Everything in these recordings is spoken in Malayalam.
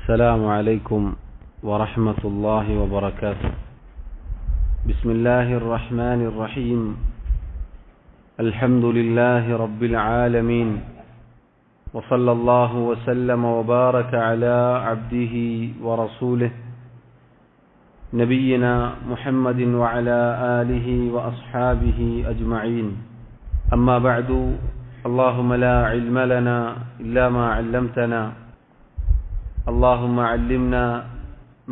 السلام عليكم ورحمة الله وبركاته. بسم الله الرحمن الرحيم. الحمد لله رب العالمين، وصلى الله وسلم وبارك على عبده ورسوله نبينا محمد وعلى آله وأصحابه أجمعين. أما بعد، اللهم لا علم لنا إلا ما علمتنا، اللهم علمنا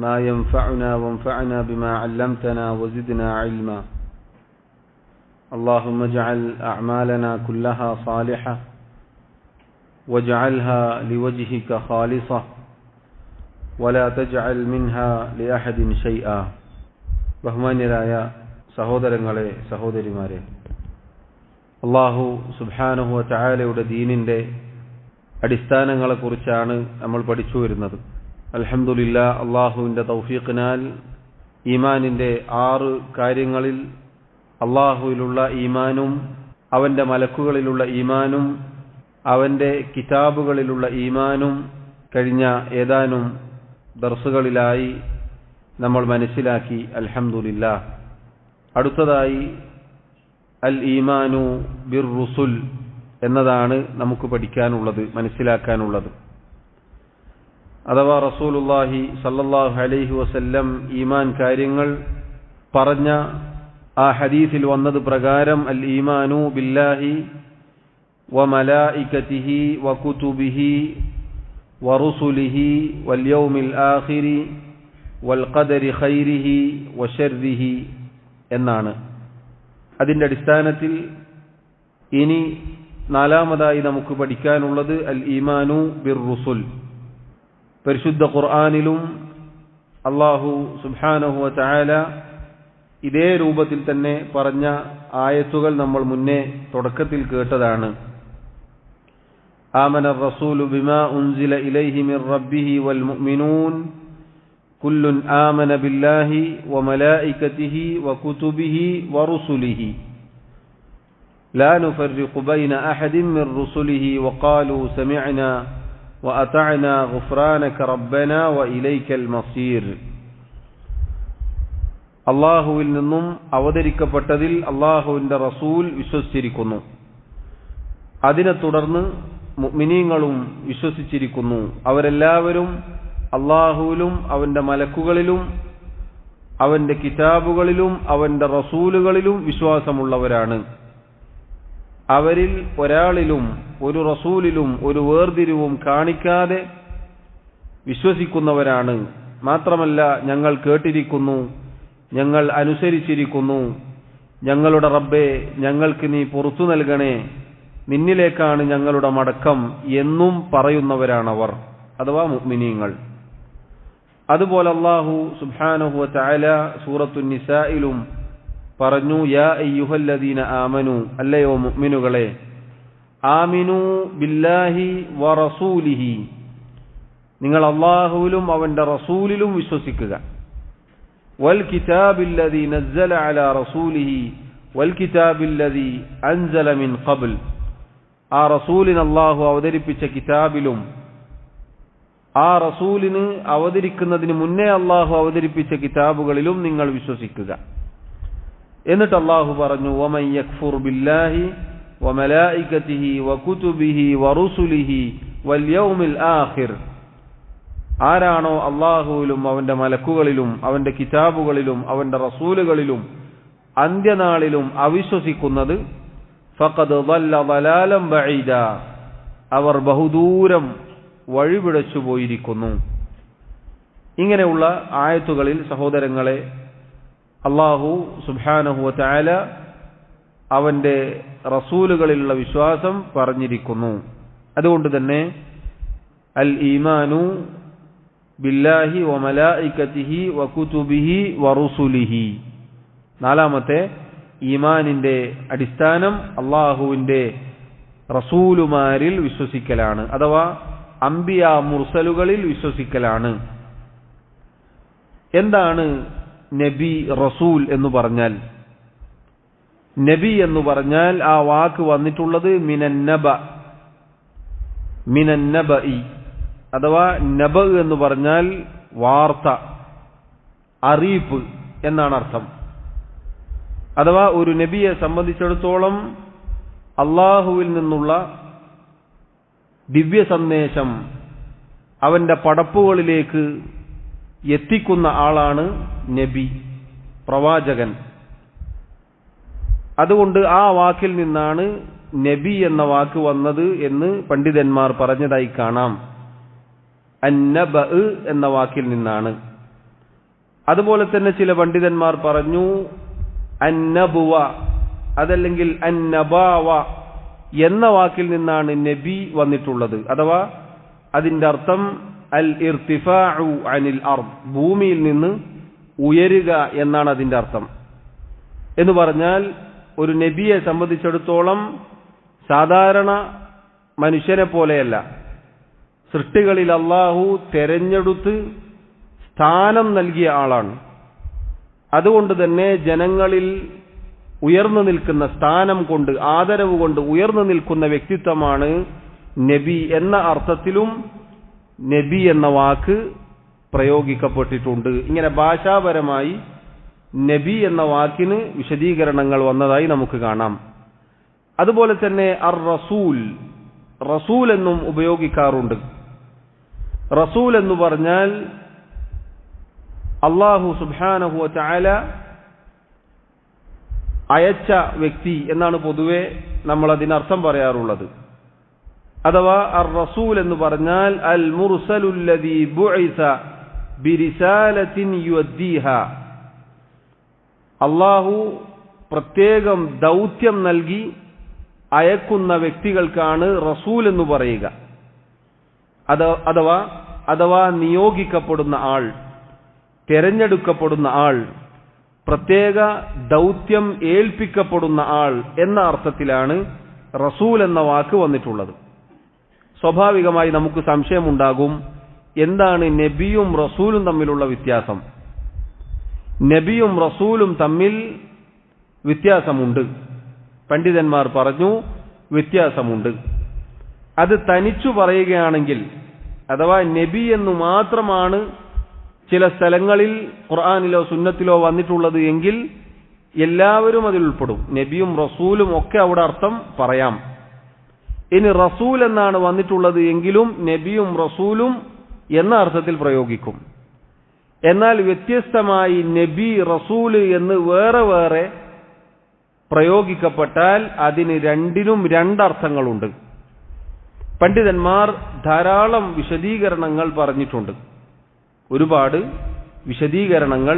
ما ينفعنا وانفعنا بما علمتنا وزدنا علما. اللهم اجعل أعمالنا كلها صالحة واجعلها لوجهك خالصة ولا تجعل منها لأحد شيئا. ബഹുമാന്യരായ സഹോദരങ്ങളെ, സഹോദരിമാരെ, അല്ലാഹു സുബ്ഹാനഹു വ തആലയുടെ ദീനിന്റെ അടിസ്ഥാനങ്ങളെക്കുറിച്ചാണ് നമ്മൾ പഠിച്ചു വരുന്നത്. അൽഹംദുലില്ലാഹ്, അല്ലാഹുവിന്റെ തൗഫീഖിനാൽ ഈമാനിന്റെ 6 കാര്യങ്ങളിൽ അല്ലാഹുവിലുള്ള ഈമാനും അവന്റെ മലക്കുകളിലുള്ള ഈമാനും അവന്റെ കിതാബുകളിലുള്ള ഈമാനും കഴിഞ്ഞ ഏതാനും ദർസുകളിലായി നമ്മൾ മനസ്സിലാക്കി. അൽഹംദുലില്ലാഹ്. അടുത്തതായി അൽ ഈമാനു ബിർ റുസുൽ എന്നതാണ് നമുക്ക് പഠിക്കാനുള്ളത്, മനസ്സിലാക്കാനുള്ളത്. അഥവാ റസൂലുള്ളാഹി സല്ലല്ലാഹു അലൈഹി വസല്ലം ഈമാൻ കാര്യങ്ങൾ പറഞ്ഞ ആ ഹദീസിൽ വന്നത് പ്രകാരം അൽ ഈമാനു ബില്ലാഹി വമലായികതിഹി വകുതുബിഹി വറുസുലിഹി വൽയൗമിൽ ആഖിരി വൽഖദരി ഖൈരിഹി വശർരിഹി എന്നാണ്. അതിന്റെ അടിസ്ഥാനത്തിൽ ഇനി 4-മതായി നമുക്ക് പഠിക്കാനുള്ളത് അൽ ഈമാനു ബിർ റുസുൽ. പരിശുദ്ധ ഖുർആനിലും അല്ലാഹു സുബ്ഹാനഹു വ തആല ഇതേ രൂപത്തിൽ തന്നെ പറഞ്ഞ ആയത്തുകൾ നമ്മൾ മുന്നേ തുടക്കത്തിൽ കേട്ടതാണ്. ആമന റസൂലു ബിമാ ഉൻസില ഇലൈഹി മിർ റബ്ബിഹി വൽ മുഅ്മിനൂൻ കുല്ലുൻ ആമന ബില്ലാഹി വമലായികതിഹി വകുതുബിഹി വറുസുലിഹി لا نفرق بين أحد من رسله وقالوا سمعنا وأطعنا غفرانك ربنا وإليك المصير. അല്ലാഹുവിൽ നിന്നും അവതരിക്കപ്പെട്ടതിൽ അല്ലാഹുവിന്റെ റസൂൽ വിശ്വസിച്ചിരിക്കുന്നു, അതിനെ തുടർന്ന് മുഅ്മിനീങ്ങളും വിശ്വസിച്ചിരിക്കുന്നു. അവരെല്ലാവരും അല്ലാഹുവിലും അവന്റെ മലക്കുകളിലും അവന്റെ കിതാബുകളിലും അവന്റെ റസൂലുകളിലും വിശ്വാസമുള്ളവരാണ്. അവരിൽ ഒരാളിലും ഒരു റസൂലിലും ഒരു വേർതിരിവും കാണിക്കാതെ വിശ്വസിക്കുന്നവരാണ്. മാത്രമല്ല, ഞങ്ങൾ കേട്ടിരിക്കുന്നു, ഞങ്ങൾ അനുസരിച്ചിരിക്കുന്നു, ഞങ്ങളുടെ റബ്ബേ ഞങ്ങൾക്ക് നീ പുറത്തു നൽകണേ, നിന്നിലേക്കാണ് ഞങ്ങളുടെ മടക്കം എന്നും പറയുന്നവരാണവർ, അഥവാ മുഅ്മിനീങ്ങൾ. അതുപോലെ അല്ലാഹു സുബ്ഹാനഹു വ തആല സൂറത്തുൻ നിസായിലും പറഞ്ഞു, യാ അയ്യുഹല്ലദീന ആമനു, അല്ലയോ മുഅ്മിനുകളെ, ആമിനു ബില്ലാഹി വറസൂലിഹി, നിങ്ങൾ അല്ലാഹുവിലും അവന്റെ റസൂലിലും വിശ്വസിക്കുക. വൽ കിതാബില്ലദീ നസ്സല അലാ റസൂലിഹി വൽ കിതാബില്ലദീ അൻസല മിൻ ഖബ്ൽ, ആ റസൂലിന് അല്ലാഹു അവതരിപ്പിച്ച കിതാബിലും ആ റസൂലിന് അവതരിക്കുന്നതിന് മുന്നേ അല്ലാഹു അവതരിപ്പിച്ച കിതാബുകളിലും നിങ്ങൾ വിശ്വസിക്കുക. എന്നിട്ട് അല്ലാഹു പറഞ്ഞു, വമൻ യക്ഫുർ ബില്ലാഹി വമലായികതിഹി വകുതുബിഹി വറുസുലിഹി വൽയൗമിൽ ആഖിർ, ആരാണോ അല്ലാഹുവിലും അവന്റെ മലക്കുകളിലും അവന്റെ കിതാബുകളിലും അവന്റെ റസൂലുകളിലും അന്ത്യനാളിലും അവിശ്വസിക്കുന്നത്, ഫഖദ് ളല്ല ളലാലൻ ബഈദ, അവർ ബഹുദൂരം വഴിപിഴച്ചു പോയിരിക്കുന്നു. ഇങ്ങനെയുള്ള ആയത്തുകളിൽ സഹോദരങ്ങളെ, അല്ലാഹു സുബ്ഹാനഹു വ തആല അവന്റെ റസൂലുകളിലുള്ള വിശ്വാസം പറഞ്ഞിരിക്കുന്നു. അതുകൊണ്ട് തന്നെ അൽ ഈമാനു ബില്ലാഹി വമലായികതിഹി വകുതുബിഹി വറുസുലിഹി, 4-മത്തെ ഈമാനിന്റെ അടിസ്ഥാനം അല്ലാഹുവിന്റെ റസൂലുമാരിൽ വിശ്വസിക്കലാണ്, അഥവാ അംബിയ മുർസലുകളിൽ വിശ്വസിക്കലാണ്. എന്താണ് നബി റസൂൽ എന്ന് പറഞ്ഞാൽ? നബി എന്ന് പറഞ്ഞാൽ ആ വാക്ക് വന്നിട്ടുള്ളത് മിനന്നബഇ, അഥവാ നബ എന്ന് പറഞ്ഞാൽ വാർത്ത, അറിയിപ്പ് എന്നാണ് അർത്ഥം. അഥവാ ഒരു നബിയെ സംബന്ധിച്ചിടത്തോളം അള്ളാഹുവിൽ നിന്നുള്ള ദിവ്യ സന്ദേശം അവന്റെ പടപ്പുകളിലേക്ക് എത്തിക്കുന്ന ആളാണ് നബി, പ്രവാചകൻ. അതുകൊണ്ട് ആ വാക്കിൽ നിന്നാണ് നബി എന്ന വാക്ക് വന്നത് എന്ന് പണ്ഡിതന്മാർ പറഞ്ഞതായി കാണാം. അന്നബ എന്ന വാക്കിൽ നിന്നാണ്. അതുപോലെ തന്നെ ചില പണ്ഡിതന്മാർ പറഞ്ഞു അന്നബുവ അതല്ലെങ്കിൽ അന്നബാവ എന്ന വാക്കിൽ നിന്നാണ് നബി വന്നിട്ടുള്ളത്. അഥവാ അതിന്റെ അർത്ഥം അൽ ഇർതിഫാഉ അനിൽ അർദ്, ഭൂമിയിൽ നിന്ന് ഉയരുക എന്നാണ് അതിന്റെ അർത്ഥം. എന്ന് പറഞ്ഞാൽ ഒരു നബിയെ സംബന്ധിച്ചിടത്തോളം സാധാരണ മനുഷ്യനെ പോലെയല്ല, സൃഷ്ടികളിൽ അള്ളാഹു തെരഞ്ഞെടുത്ത് സ്ഥാനം നൽകിയ ആളാണ്. അതുകൊണ്ട് തന്നെ ജനങ്ങളിൽ ഉയർന്നു നിൽക്കുന്ന സ്ഥാനം കൊണ്ട്, ആദരവ് കൊണ്ട് ഉയർന്നു നിൽക്കുന്ന വ്യക്തിത്വമാണ് നബി എന്ന അർത്ഥത്തിലും നബി എന്ന വാക്ക് പ്രയോഗിക്കപ്പെട്ടിട്ടുണ്ട്. ഇങ്ങനെ ഭാഷാപരമായി നബി എന്ന വാക്കിന് വിശദീകരണങ്ങൾ വന്നതായി നമുക്ക് കാണാം. അതുപോലെ തന്നെ അർ റസൂൽ, റസൂൽ എന്നും ഉപയോഗിക്കാറുണ്ട്. റസൂൽ എന്ന് പറഞ്ഞാൽ അല്ലാഹു സുബ്ഹാനഹു വ തആല അയച്ച വ്യക്തി എന്നാണ് പൊതുവെ നമ്മൾ അതിനർത്ഥം പറയാറുള്ളത്. അഥവാ അർ റസൂൽ എന്ന് പറഞ്ഞാൽ അൽ മുർസലുല്ലദീ ബുഇസ ബിരിസാലത്തിൻ യുദ്ദീഹ, അല്ലാഹു പ്രത്യേകം ദൗത്യം നൽകി അയക്കുന്ന വ്യക്തികൾക്കാണ് റസൂൽ എന്ന് പറയുക. അഥവാ നിയോഗിക്കപ്പെടുന്ന ആൾ, തെരഞ്ഞെടുക്കപ്പെടുന്ന ആൾ, പ്രത്യേക ദൗത്യം ഏൽപ്പിക്കപ്പെടുന്ന ആൾ എന്ന അർത്ഥത്തിലാണ് റസൂൽ എന്ന വാക്ക് വന്നിട്ടുള്ളത്. സ്വാഭാവികമായി നമുക്ക് സംശയമുണ്ടാകും, എന്താണ് നബിയും റസൂലും തമ്മിലുള്ള വ്യത്യാസം? നബിയും റസൂലും തമ്മിൽ വ്യത്യാസമുണ്ട്. പണ്ഡിതന്മാർ പറഞ്ഞു വ്യത്യാസമുണ്ട്. അത് തനിച്ചു പറയുകയാണെങ്കിൽ, അഥവാ നബി എന്നു മാത്രമാണ് ചില സ്ഥലങ്ങളിൽ ഖുർആനിലോ സുന്നത്തിലോ വന്നിട്ടുള്ളത് എങ്കിൽ എല്ലാവരും അതിൽ ഉൾപ്പെടും. നബിയും റസൂലും ഒക്കെ അവിടെ അർത്ഥം പറയാം. ഇനി റസൂൽ എന്നാണ് വന്നിട്ടുള്ളത് എങ്കിലും നബിയും റസൂലും എന്ന അർത്ഥത്തിൽ പ്രയോഗിക്കും. എന്നാൽ വ്യത്യസ്തമായി നബി, റസൂല് എന്ന് വേറെ വേറെ പ്രയോഗിക്കപ്പെട്ടാൽ അതിന് രണ്ടിനും രണ്ടർത്ഥങ്ങളുണ്ട്. പണ്ഡിതന്മാർ ധാരാളം വിശദീകരണങ്ങൾ പറഞ്ഞിട്ടുണ്ട്. ഒരുപാട് വിശദീകരണങ്ങൾ,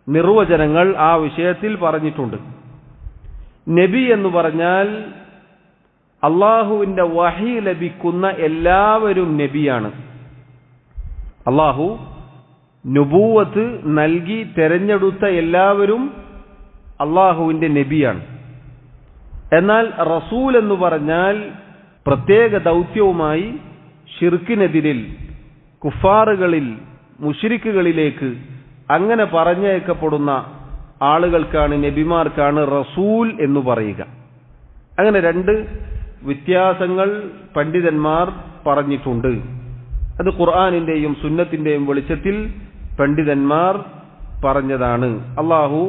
നിർവചനങ്ങൾ ആ വിഷയത്തിൽ പറഞ്ഞിട്ടുണ്ട്. നബി എന്ന് പറഞ്ഞാൽ അള്ളാഹുവിന്റെ വഹി ലഭിക്കുന്ന എല്ലാവരും നബിയാണ്. അള്ളാഹു നുബൂവത്ത് നൽകി തെരഞ്ഞെടുത്ത എല്ലാവരും അള്ളാഹുവിന്റെ നബിയാണ്. എന്നാൽ റസൂൽ എന്ന് പറഞ്ഞാൽ പ്രത്യേക ദൗത്യവുമായി ശിർക്കിനെതിരിൽ, കുഫാറുകളിൽ, മുശ്രിക്കുകളിലേക്ക് അങ്ങനെ പറഞ്ഞയക്കപ്പെടുന്ന ആളുകൾക്കാണ്, നബിമാർക്കാണ് റസൂൽ എന്ന് പറയുക. അങ്ങനെ രണ്ട് വ്യത്യാസങ്ങൾ പണ്ഡിതന്മാർ പറഞ്ഞിട്ടുണ്ട്. അത് ഖുർആനിന്റെയും സുന്നത്തിന്റെയും വെളിച്ചത്തിൽ പണ്ഡിതന്മാർ പറഞ്ഞതാണ്. അള്ളാഹു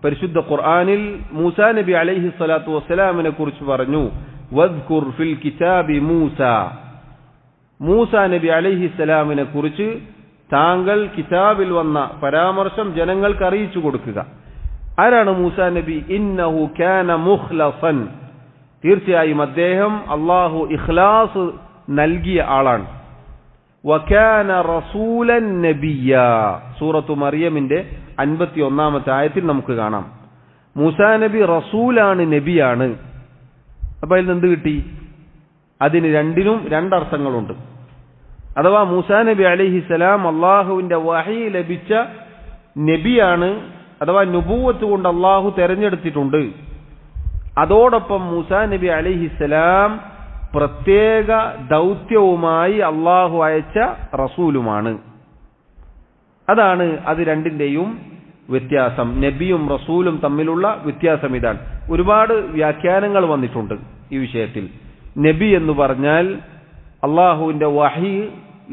പരിശുദ്ധ ഖുർആനിൽ മൂസാ നബി അലൈഹി സ്വലാത്തു വസ്സലാമിനെ കുറിച്ച് പറഞ്ഞു, വദ്കുർ ഫിൽ കിതാബി മൂസ. മൂസാ നബി അലൈഹി സ്വലാമിനെ കുറിച്ച് താങ്കൾ കിതാബിൽ വന്ന പരാമർശം ജനങ്ങൾക്ക് അറിയിച്ചു കൊടുക്കുക. ആരാണ് മൂസാ നബി? ഇന്നഹു കാന മുഖ്ലസൻ, തീർച്ചയായും അദ്ദേഹം അള്ളാഹു ഇഖ്ലാസ് നൽകിയ ആളാണ്. വകാന റസൂലൻ നബിയ, സൂറത്തു മറിയമിന്റെ 51-ാമത്തെ ആയത്തിൽ നമുക്ക് കാണാം. മൂസാ നബി റസൂലാണ്, നബിയാണ്. അപ്പൊ അതിൽ നിന്ന് എന്ത് കിട്ടി? അതിന് രണ്ടിനും രണ്ടർത്ഥങ്ങളുണ്ട്. അഥവാ മൂസാ നബി അലൈഹിസ്സലാം അള്ളാഹുവിന്റെ വഹി ലഭിച്ച നബിയാണ്, അഥവാ നുബൂവത്ത് കൊണ്ട് അള്ളാഹു തെരഞ്ഞെടുത്തിട്ടുണ്ട്. അതോടൊപ്പം മൂസാ നബി അലൈഹിസ്സലാം പ്രത്യേക ദൗത്യവുമായി അള്ളാഹു അയച്ച റസൂലുമാണ്. അതാണ് അത് രണ്ടിന്റെയും വ്യത്യാസം. നബിയും റസൂലും തമ്മിലുള്ള വ്യത്യാസം ഇതാണ്. ഒരുപാട് വ്യാഖ്യാനങ്ങൾ വന്നിട്ടുണ്ട് ഈ വിഷയത്തിൽ. നബി എന്ന് പറഞ്ഞാൽ അള്ളാഹുവിന്റെ വഹി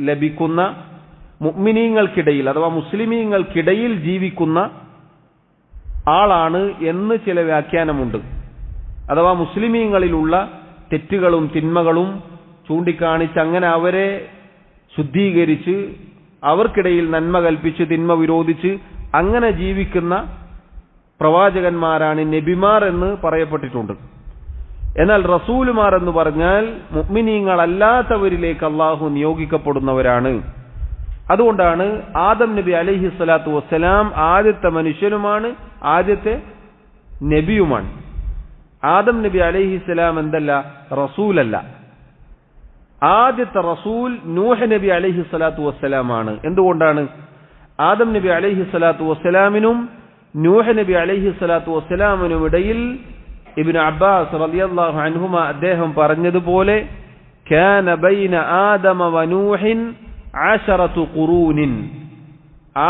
ലഭിക്കുന്ന മുഅ്മിനീങ്ങൾക്കിടയിൽ അഥവാ മുസ്ലിമീങ്ങൾക്കിടയിൽ ജീവിക്കുന്ന ആളാണ് എന്ന് ചില വ്യാഖ്യാനമുണ്ട്. അഥവാ മുസ്ലിമീങ്ങളിലുള്ള തെറ്റുകളും തിന്മകളും ചൂണ്ടിക്കാണിച്ച് അങ്ങനെ അവരെ ശുദ്ധീകരിച്ച് അവർക്കിടയിൽ നന്മ കൽപ്പിച്ച് തിന്മ വിരോധിച്ച് അങ്ങനെ ജീവിക്കുന്ന പ്രവാചകന്മാരാണ് നബിമാർ എന്ന് പറയപ്പെട്ടിട്ടുണ്ട്. എന്നാൽ റസൂലുമാർ എന്ന് പറഞ്ഞാൽ മുഅ്മിനീങ്ങളല്ലാത്തവരിലേക്ക് അള്ളാഹു നിയോഗിക്കപ്പെടുന്നവരാണ്. അതുകൊണ്ടാണ് ആദം നബി അലൈഹി സ്വലാത്തു വസ്സലാം ആദ്യത്തെ മനുഷ്യനുമാണ്, ആദ്യത്തെ നബിയുമാണ്. ആദം നബി അലൈഹിസ്സലാം എന്തല്ല, റസൂലല്ല. ആദ്യത്തെ റസൂൽ നൂഹ് നബി അലൈഹി സ്വലാത്തു വസ്സലാമാണ്. എന്തുകൊണ്ടാണ്? ആദം നബി അലൈഹി സ്വലാത്തു വസ്സലാമിനും നൂഹ് നബി അലൈഹി സ്വലാത്തു വസ്സലാമിനും ഇടയിൽ ഇബ്നു അബ്ബാസ് റളിയല്ലാഹു അൻഹുമ അദ്ദേഹം പറഞ്ഞതുപോലെ കാന ബൈന ആദമ വനൂഹിൻ 10 ഖുറൂനിൻ,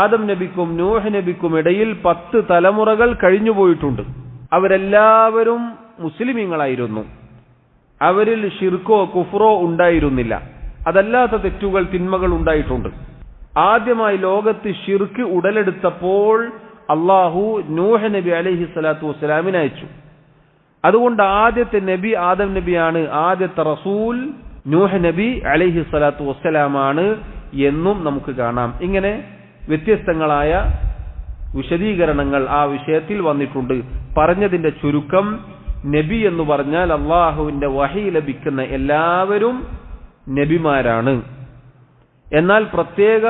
ആദം നബിക്കും നൂഹ് നബിക്കും ഇടയിൽ 10 തലമുറകൾ കഴിഞ്ഞുപോയിട്ടുണ്ട്. അവരെല്ലാവരും മുസ്ലിമീങ്ങളായിരുന്നു. അവരിൽ ഷിർക്കോ കുഫ്റോ ഉണ്ടായിരുന്നില്ല. അതല്ലാത്ത തെറ്റുകൾ തിന്മകൾ ഉണ്ടായിട്ടുണ്ട്. ആദ്യമായി ലോകത്ത് ഷിർക്ക് ഉടലെടുത്തപ്പോൾ അള്ളാഹു നൂഹ് നബി അലൈഹി സ്വലാത്തു വസ്സലാമിനെ അയച്ചു. അതുകൊണ്ട് ആദ്യത്തെ നബി ആദം നബിയാണ്, ആദ്യത്തെ റസൂൽ നൂഹ് നബി അലൈഹി സ്വലാത്തു വസ്സലാമാണ് എന്നും നമുക്ക് കാണാം. ഇങ്ങനെ വ്യത്യസ്തങ്ങളായ വിശദീകരണങ്ങൾ ആ വിഷയത്തിൽ വന്നിട്ടുണ്ട്. പറഞ്ഞതിന്റെ ചുരുക്കം, നബി എന്ന് പറഞ്ഞാൽ അള്ളാഹുവിന്റെ വഹി ലഭിക്കുന്ന എല്ലാവരും നബിമാരാണ്. എന്നാൽ പ്രത്യേക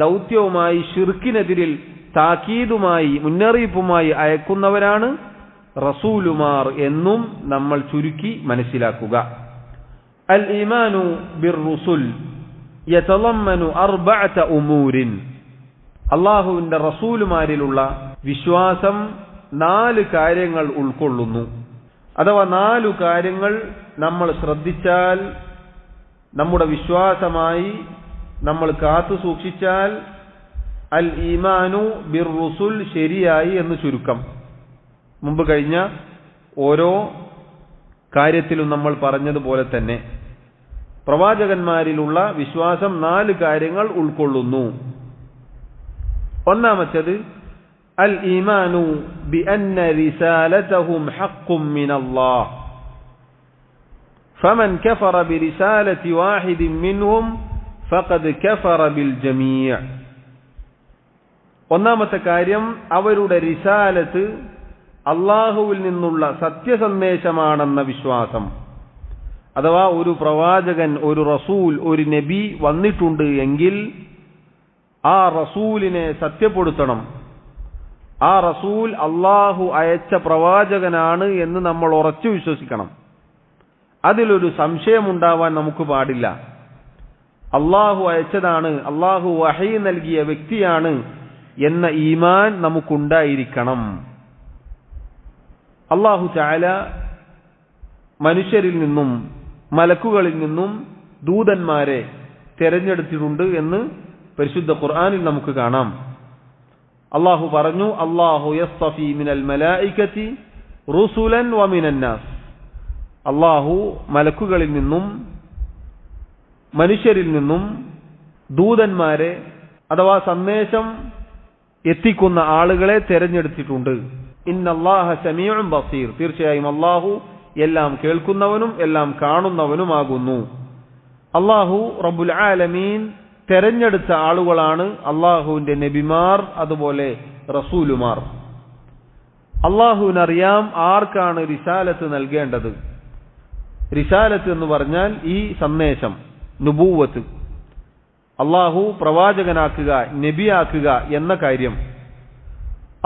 ദൗത്യവുമായി ഷിർക്കിനെതിരിൽ താക്കീതുമായി മുന്നറിയിപ്പുമായി അയക്കുന്നവരാണ് റസൂലുമാർ എന്നും നമ്മൾ ചുരുക്കി മനസ്സിലാക്കുക. അൽ ഈമാനു ബിർറുസുൽ യതളമ്മനു 4 ഉമൂരിൻ, അള്ളാഹുവിന്റെ റസൂലുമാരിലുള്ള വിശ്വാസം 4 കാര്യങ്ങൾ ഉൾക്കൊള്ളുന്നു. അഥവാ 4 കാര്യങ്ങൾ നമ്മൾ ശ്രദ്ധിച്ചാൽ, നമ്മുടെ വിശ്വാസമായി നമ്മൾ കാത്തു സൂക്ഷിച്ചാൽ അൽ ഈമാനു ബിർറുസുൽ ശരിയായി എന്ന് ചുരുക്കം. മുമ്പ് കഴിഞ്ഞ ഓരോ കാര്യത്തിലും നമ്മൾ പറഞ്ഞതുപോലെ തന്നെ പ്രവാചകന്മാരിലുള്ള വിശ്വാസം 4 കാര്യങ്ങൾ ഉൾക്കൊള്ളുന്നു. ഒന്നാമത്തേത് അൽ ഈമാനു ബിഅന്ന റിസാലതഹും ഹഖ്ഖും മിനല്ലാഹ് ഫമൻ കഫറ ബിറിസാലതി വാഹിദിൻ മിൻഹും ഫഖദ് കഫറ ബിൽ ജമീഅ്. ഒന്നാമത്തെ കാര്യം അവരുടെ റിസാലത്ത് അള്ളാഹുവിൽ നിന്നുള്ള സത്യസന്ദേശമാണെന്ന വിശ്വാസം. അഥവാ ഒരു പ്രവാചകൻ, ഒരു റസൂൽ, ഒരു നബി വന്നിട്ടുണ്ട് എങ്കിൽ ആ റസൂലിനെ സത്യപ്പെടുത്തണം. ആ റസൂൽ അള്ളാഹു അയച്ച പ്രവാചകനാണ് എന്ന് നമ്മൾ ഉറച്ചു വിശ്വസിക്കണം. അതിലൊരു സംശയമുണ്ടാവാൻ നമുക്ക് പാടില്ല. അള്ളാഹു അയച്ചതാണ്, അള്ളാഹു വഹി നൽകിയ വ്യക്തിയാണ് എന്ന ഈമാൻ നമുക്കുണ്ടായിരിക്കണം. അള്ളാഹു തആല മനുഷ്യരിൽ നിന്നും മലക്കുകളിൽ നിന്നും ദൂതന്മാരെ തെരഞ്ഞെടുത്തിട്ടുണ്ട് എന്ന് പരിശുദ്ധ ഖുർആനിൽ നമുക്ക് കാണാം. അള്ളാഹു പറഞ്ഞു, അല്ലാഹു യസ്തഫി മിനൽ മലായികതി റുസുലൻ വമിനൻ നാസ്. അള്ളാഹു മലക്കുകളിൽ നിന്നും മനുഷ്യരിൽ നിന്നും ദൂതന്മാരെ അഥവാ സന്ദേശം എത്തിക്കുന്ന ആളുകളെ തെരഞ്ഞെടുത്തിട്ടുണ്ട്. ഇന്നല്ലാഹ സമീഉൻ ബസീർ, തീർച്ചയായും അള്ളാഹു എല്ലാം കേൾക്കുന്നവനും എല്ലാം കാണുന്നവനുമാകുന്നു. അള്ളാഹു റബ്ബുൽ ആലമീൻ തെരഞ്ഞെടുത്ത ആളുകളാണ് അള്ളാഹുവിന്റെ നബിമാർ, അതുപോലെ റസൂലുമാർ. അള്ളാഹുവിനറിയാം ആർക്കാണ് റിസാലത്ത് നൽകേണ്ടത്. റിസാലത്ത് എന്ന് പറഞ്ഞാൽ ഈ സന്ദേശം, നുബൂവത്ത്, അള്ളാഹു പ്രവാചകനാക്കുക, നബിയാക്കുക എന്ന കാര്യം.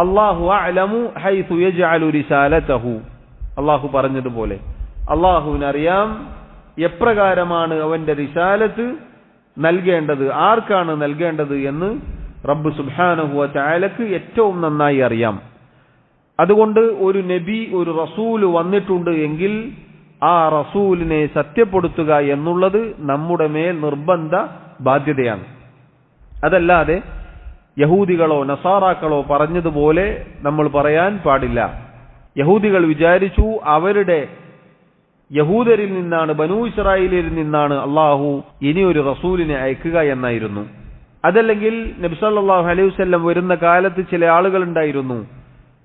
അല്ലാഹു അഅലമു ഹൈസു യജ്അലു റിസാലതഹു, അള്ളാഹു പറഞ്ഞതുപോലെ അള്ളാഹുവിനറിയാം എപ്രകാരമാണ് അവന്റെ റിസാലത്ത് നൽകേണ്ടത്, ആർക്കാണ് നൽകേണ്ടത് എന്ന് റബ്ബ് സുബ്ഹാനഹു വ തആലക്ക് ഏറ്റവും നന്നായി അറിയാം. അതുകൊണ്ട് ഒരു നബി, ഒരു റസൂല് വന്നിട്ടുണ്ട് എങ്കിൽ ആ റസൂലിനെ സത്യപ്പെടുത്തുക എന്നുള്ളത് നമ്മുടെ മേൽ നിർബന്ധ ബാധ്യതയാണ്. അതല്ലാതെ യഹൂദികളോ നസാറാക്കളോ പറഞ്ഞതുപോലെ നമ്മൾ പറയാൻ പാടില്ല. യഹൂദികൾ വിചാരിച്ചു അവരുടെ യഹൂദരിൽ നിന്നാണ്, ബനൂ ഇസ്രായേലിൽ നിന്നാണ് അള്ളാഹു ഇനിയൊരു റസൂലിനെ അയക്കുക എന്നായിരുന്നു. അതല്ലെങ്കിൽ നബി സല്ലല്ലാഹു അലൈഹി വസല്ലം വരുന്ന കാലത്ത് ചില ആളുകൾ ഉണ്ടായിരുന്നു,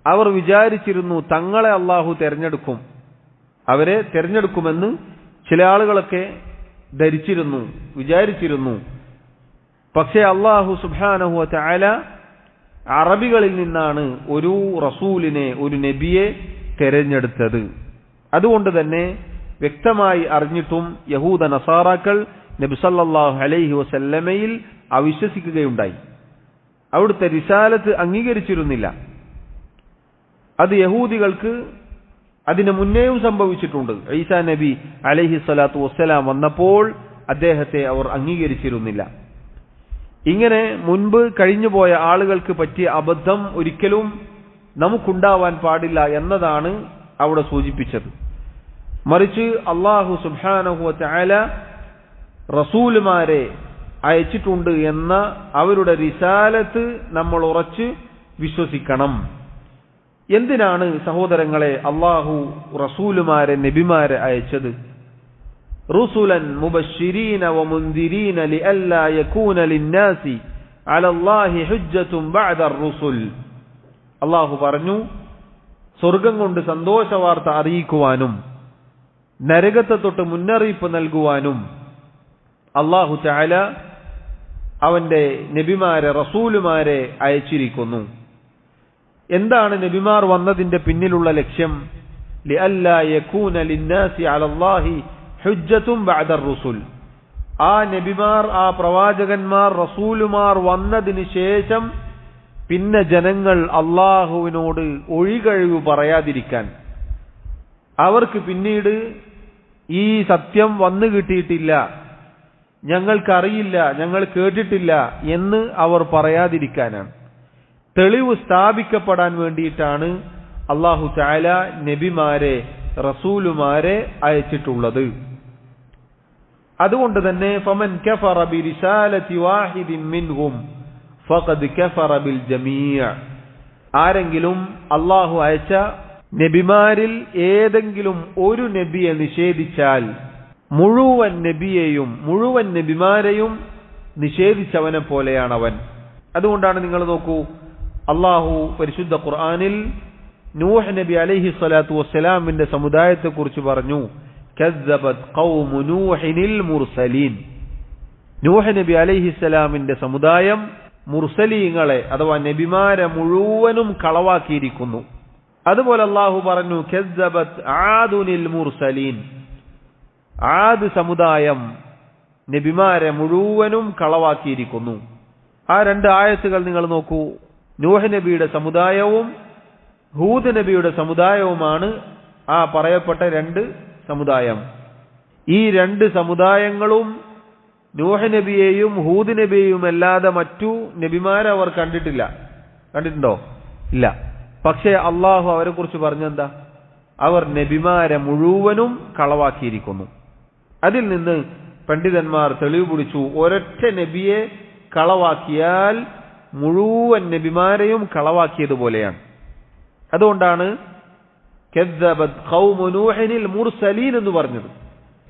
അവർ വിചാരിച്ചിരുന്നു തങ്ങളെ അള്ളാഹു തെരഞ്ഞെടുക്കും, അവരെ തെരഞ്ഞെടുക്കുമെന്ന് ചില ആളുകളൊക്കെ ധരിച്ചിരുന്നു, വിചാരിച്ചിരുന്നു. പക്ഷേ അള്ളാഹു സുബ്ഹാനഹു വ തആല അറബികളിൽ നിന്നാണ് ഒരു റസൂലിനെ, ഒരു നബിയെ തെരഞ്ഞെടുത്തത്. അതുകൊണ്ട് തന്നെ വ്യക്തമായി അറിഞ്ഞിട്ടും യഹൂദ നസാറാക്കൾ നബി സല്ലല്ലാഹു അലൈഹി വസല്ലമയിൽ അവിശ്വസിക്കുകയുണ്ടായി. അവിടുത്തെ റിസാലത്ത് അംഗീകരിച്ചിരുന്നില്ല. അത് യഹൂദികൾക്ക് അതിന് മുന്നേയും സംഭവിച്ചിട്ടുണ്ട്. ഈസാ നബി അലൈഹി സ്വലാത്തു വസ്സലാം വന്നപ്പോൾ അദ്ദേഹത്തെ അവർ അംഗീകരിച്ചിരുന്നില്ല. ഇങ്ങനെ മുൻപ് കഴിഞ്ഞുപോയ ആളുകൾക്ക് പറ്റിയ അബദ്ധം ഒരിക്കലും നമുക്കുണ്ടാവാൻ പാടില്ല എന്നതാണ് അവിടെ സൂചിപ്പിച്ചത്. മറിച്ച് അല്ലാഹു സുബ്ഹാനഹു വ തആല റസൂലുമാരെ അയച്ചിട്ടുണ്ട് എന്ന അവരുടെ റിസാലത്ത് നമ്മൾ ഉറച്ച് വിശ്വസിക്കണം. എന്തിനാണ് സഹോദരങ്ങളെ അല്ലാഹു റസൂലുമാരെ, നബിമാരെ അയച്ചത്? റുസുലൻ മുബശ്ശിരീന വമുൻദിരീന ലിഅല്ലാ യകൂന ലിന്നാസി അലല്ലാഹി ഹുജ്ജത്തുൻ ബഅദർ റുസുൽ. അല്ലാഹു പറഞ്ഞു, സ്വർഗം കൊണ്ട് സന്തോഷവാർത്ത അറിയിക്കുവാനും നരകത്തെ തൊട്ട് മുന്നറിയിപ്പ് നൽകുവാനും അല്ലാഹു തആല അവന്റെ നബിമാരെ, റസൂലുമാരെ അയച്ചിരിക്കുന്നു. എന്താണ് നബിമാർ വന്നതിന്റെ പിന്നിലുള്ള ലക്ഷ്യം? ലിഅല്ലാ യകൂന ലിന്നാസി അലല്ലാഹി ഹുജ്ജത്തുൻ ബഅദർ റുസുൽ. ആ നബിമാർ, ആ പ്രവാചകന്മാർ, റസൂലുമാർ വന്നതിന് ശേഷം പിന്നെ ജനങ്ങൾ അള്ളാഹുവിനോട് ഒഴികഴിവ് പറയാതിരിക്കാൻ, അവർക്ക് പിന്നീട് ഈ സത്യം വന്നു കിട്ടിയിട്ടില്ല, ഞങ്ങൾക്കറിയില്ല, ഞങ്ങൾ കേട്ടിട്ടില്ല എന്ന് അവർ പറയാതിരിക്കാനാണ്, തെളിവ് സ്ഥാപിക്കപ്പെടാൻ വേണ്ടിയിട്ടാണ് അല്ലാഹു തആല നബിമാരെ, റസൂലുമാരെ അയച്ചിട്ടുള്ളത്. അതുകൊണ്ട് തന്നെ ഫമൻ കഫറ ബിരിസാലതി വാഹിദിൻ മിൻഹും ഫഖദ് കഫറ ബിൽ ജമീഅ. ആരെങ്കിലും അല്ലാഹു അയച്ച നബിമാരിൽ ഏതെങ്കിലും ഒരു നബിയെ നിഷേധിച്ചാൽ മുഴുവൻ നബിയെയും, മുഴുവൻ നബിമാരെയും നിഷേധിച്ചവനെ പോലെയാണ് അവൻ. അതുകൊണ്ടാണ് നിങ്ങൾ നോക്കൂ, അല്ലാഹു പരിശുദ്ധ ഖുർആനിൽ നൂഹ് നബി അലൈഹി സ്വലാത്തു വസ്സലാമിന്റെ സമുദായത്തെ കുറിച്ച് പറഞ്ഞു, കസ്സബത് ഖൗമു നൂഹിനിൽ മുർസലീൻ. നൂഹ് നബി അലൈഹിസ്സലാമിന്റെ സമുദായം മുർസലീങ്ങളെ അഥവാ നബിമാരെ മുഴുവനും കളവാക്കിയിരിക്കുന്നു. അതുപോലെ അല്ലാഹു പറഞ്ഞു, കസ്സബത് ആദുനിൽ മുർസലീൻ. ആദ് സമുദായം നബിമാരെ മുഴുവനും കളവാക്കിയിരിക്കുന്നു. ആ രണ്ട് ആയത്തുകൾ നിങ്ങൾ നോക്കൂ. നൂഹ് നബിയുടെ സമുദായവും ഹൂദ് നബിയുടെ സമുദായവുമാണ് ആ പറയപ്പെട്ട രണ്ട് സമുദായം. ഈ രണ്ട് സമുദായങ്ങളും നൂഹ് നബിയെയും ഹൂദ് നബിയെയും അല്ലാതെ മറ്റു നബിമാരെ അവർ കണ്ടിട്ടില്ല. കണ്ടിട്ടുണ്ടോ? ഇല്ല. പക്ഷേ അള്ളാഹു അവരെ കുറിച്ച് പറഞ്ഞെന്താ? അവർ നബിമാരെ മുഴുവനും കളവാക്കിയിരിക്കുന്നു. അതിൽ നിന്ന് പണ്ഡിതന്മാർ തെളിവ് പിടിച്ചു, ഒരൊറ്റ നബിയെ കളവാക്കിയാൽ മുഴുവൻ നബിമാരെയും കളവാക്കിയതുപോലെയാണ്. അതുകൊണ്ടാണ് കസ്സബത് ഖൗമു നൂഹിനിൽ മുർസലീൻ എന്ന് പറഞ്ഞത്.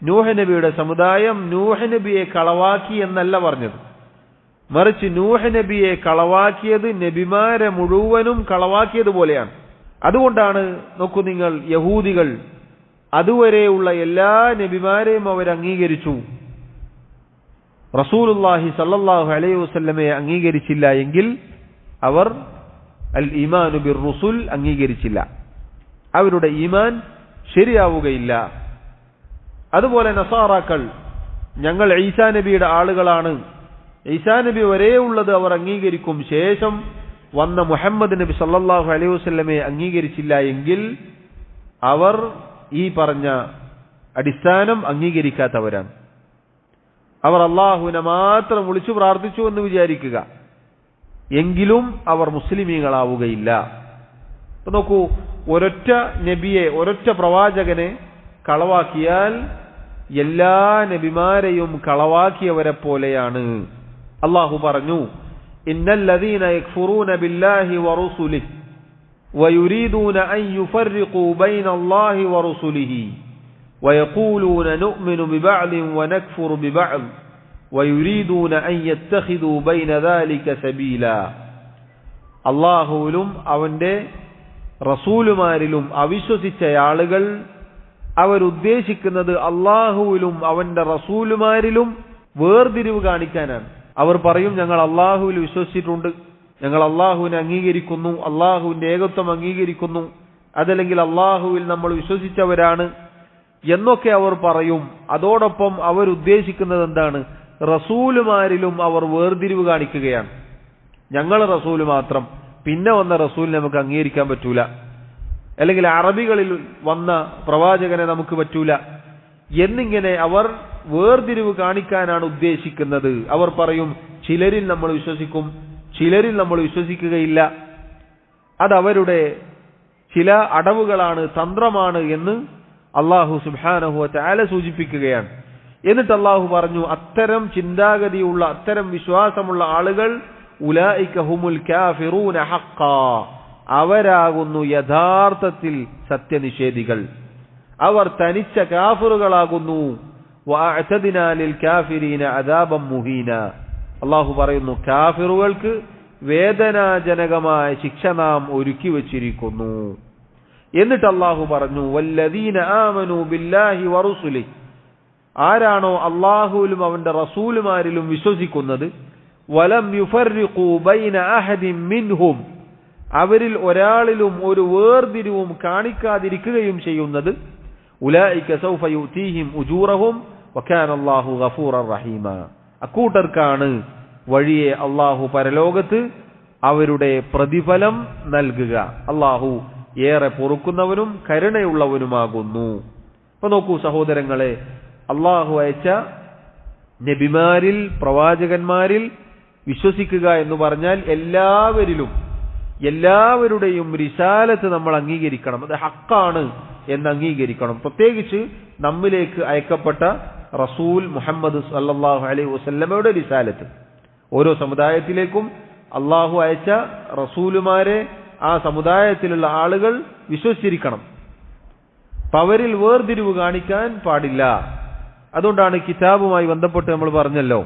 നൂഹ് നബിയുടെ സമുദായം നൂഹ് നബിയെ കളവാക്കി എന്നല്ല പറഞ്ഞത്, മറിച്ച് നൂഹ് നബിയെ കളവാക്കിയത് നബിമാരെ മുഴുവനും കളവാക്കിയതുപോലെയാണ്. അതുകൊണ്ടാണ് നോക്കൂ നിങ്ങൾ, യഹൂദികൾ അതുവരെയുള്ള എല്ലാ നബിമാരെയും അവർ അംഗീകരിച്ചു, റസൂലുള്ളാഹി സല്ലല്ലാഹു അലൈഹി വസല്ലമയെ അംഗീകരിച്ചില്ല എങ്കിൽ അവർ അൽ ഈമാനു ബിർ റുസുൽ അംഗീകരിച്ചില്ല, അവരുടെ ഈമാൻ ശരിയാവുകയില്ല. അതുപോലെ നസാറാക്കൾ ഞങ്ങൾ ഈസാ നബിയുടെ ആളുകളാണ്, ഈസാ നബി വരെ ഉള്ളത് അവർ അംഗീകരിക്കും, ശേഷം വന്ന മുഹമ്മദ് നബി സല്ലല്ലാഹു അലൈഹി വസല്ലമയെ അംഗീകരിച്ചില്ല എങ്കിൽ അവർ ഈ പറഞ്ഞ അടിസ്ഥാനം അംഗീകരിക്കാത്തവരാണ്. അവർ അള്ളാഹുവിനെ മാത്രം വിളിച്ചു പ്രാർത്ഥിച്ചു എന്ന് വിചാരിക്കുക, എങ്കിലും അവർ മുസ്ലിമീങ്ങളാവുകയില്ല. നോക്കൂ, ഒരൊറ്റ നബിയെ, ഒരൊറ്റ പ്രവാചകനെ കളവാക്കിയാൽ എല്ലാ നബിമാരെയും കളവാക്കിയവരെ പോലെയാണ്. അള്ളാഹു പറഞ്ഞു, ഇന്നല്ലദീന യക്ഫുറൂന ബില്ലാഹി വറുസുലിഹി വയുരീദൂന അൻ യുഫർരിഖൂ ബൈനല്ലാഹി വറുസുലിഹി ويقولون نؤمن ببعض ونكفر ببعض ويريدون أن يتخذوا بين ذلك سبيلا. അല്ലാഹുവിലും അവന്റെ റസൂലുമാരിലും അവിശ്വസിച്ച ആളുകൾ അവരുദ്ദേശിക്കുന്നത് അല്ലാഹുവിലും അവന്റെ റസൂലുമാരിലും വേർതിരിവ് കാണിക്കാനാണ്. അവർ പറയും, ഞങ്ങൾ അല്ലാഹുവിൽ വിശ്വസിച്ചിട്ടുണ്ട്, ഞങ്ങൾ അല്ലാഹുവിനെ അംഗീകരിക്കുന്നു, അല്ലാഹുവിന്റെ ഏകത്വം അംഗീകരിക്കുന്നു, അതല്ലെങ്കിൽ അല്ലാഹുവിൽ നമ്മൾ വിശ്വസിച്ചവരാണ് എന്നൊക്കെ അവർ പറയും. അതോടൊപ്പം അവരുദ്ദേശിക്കുന്നത് എന്താണ്? റസൂലുമാരിലും അവർ വേർതിരിവ് കാണിക്കുകയാണ്. ഞങ്ങൾ റസൂല് മാത്രം, പിന്നെ വന്ന റസൂൽ നമുക്ക് അംഗീകരിക്കാൻ പറ്റൂല, അല്ലെങ്കിൽ അറബികളിൽ വന്ന പ്രവാചകനെ നമുക്ക് പറ്റൂല എന്നിങ്ങനെ അവർ വേർതിരിവ് കാണിക്കാനാണ് ഉദ്ദേശിക്കുന്നത്. അവർ പറയും, ചിലരിൽ നമ്മൾ വിശ്വസിക്കും, ചിലരിൽ നമ്മൾ വിശ്വസിക്കുകയില്ല. അതവരുടെ ചില അടവുകളാണ്, തന്ത്രമാണ് എന്ന് അല്ലാഹു സുബ്ഹാനഹു വ തആല സൂചിപ്പിക്കുകയാണ്. എന്നിട്ട് അല്ലാഹു പറഞ്ഞു, അത്തരം ചിന്താഗതിയുള്ള, അത്തരം വിശ്വാസമുള്ള ആളുകൾ ഉലൈക ഹുമുൽ കാഫിറൂന ഹഖ്ഖാ, അവരാകുന്നു യഥാർത്ഥത്തിൽ സത്യനിഷേധികൾ, അവർ തനിച്ച കാഫിറുകളാകുന്നു. വഅഅതദിനാ ലിൽ കാഫിരീന അദാബൻ മുഹീന, അല്ലാഹു പറയുന്നു, കാഫിറുകൾക്ക് വേദനാജനകമായ ശിക്ഷ നാം ഒരുക്കി വച്ചിരിക്കുന്നു. എന്നിട്ട് അല്ലാഹു പറഞ്ഞു, വല്ലദീന ആമനൂ ബില്ലാഹി വറുസുലിഹി, ആരാണോ അല്ലാഹുവിലും അവന്റെ റസൂലുമാരിലും വിശ്വസിക്കുന്നത്, വലം യുഫർരിഖൂ ബൈന അഹദിൻ മിൻഹും, അവരിൽ ഒരാളിലും ഒരു വേർതിരിവും കാണിക്കാതിരിക്കുകയും ചെയ്യുന്നത്, ഉലൈക സൗഫ യുതീഹിം ഉജൂറഹും വകാന അല്ലാഹു ഗഫൂറർ റഹീമ, അക്കൂട്ടർക്കാണ് വഴിയെ അല്ലാഹു പരലോകത്ത് അവരുടെ പ്രതിഫലം നൽകുക. അല്ലാഹു ഏറെ പൊറുക്കുന്നവനും കരുണയുള്ളവനുമാകുന്നു. അപ്പൊ നോക്കൂ സഹോദരങ്ങളെ, അല്ലാഹു അയച്ച നബിമാരിൽ, പ്രവാചകന്മാരിൽ വിശ്വസിക്കുക എന്ന് പറഞ്ഞാൽ എല്ലാവരുടെയും റിസാലത്ത് നമ്മൾ അംഗീകരിക്കണം, അത് ഹക്കാണ് എന്ന് അംഗീകരിക്കണം. പ്രത്യേകിച്ച് നമ്മിലേക്ക് അയക്കപ്പെട്ട റസൂൽ മുഹമ്മദ് സല്ലല്ലാഹു അലൈഹി വസല്ലമയുടെ റിസാലത്ത്. ഓരോ സമുദായത്തിലേക്കും അല്ലാഹു അയച്ച റസൂലുമാരെ ആ സമുദായത്തിലുള്ള ആളുകൾ വിശ്വസിച്ചിരിക്കണം. അവരിൽ വേർതിരിവ് കാണിക്കാൻ പാടില്ല. അതുകൊണ്ടാണ് കിതാബുമായി ബന്ധപ്പെട്ട് നമ്മൾ പറഞ്ഞല്ലോ,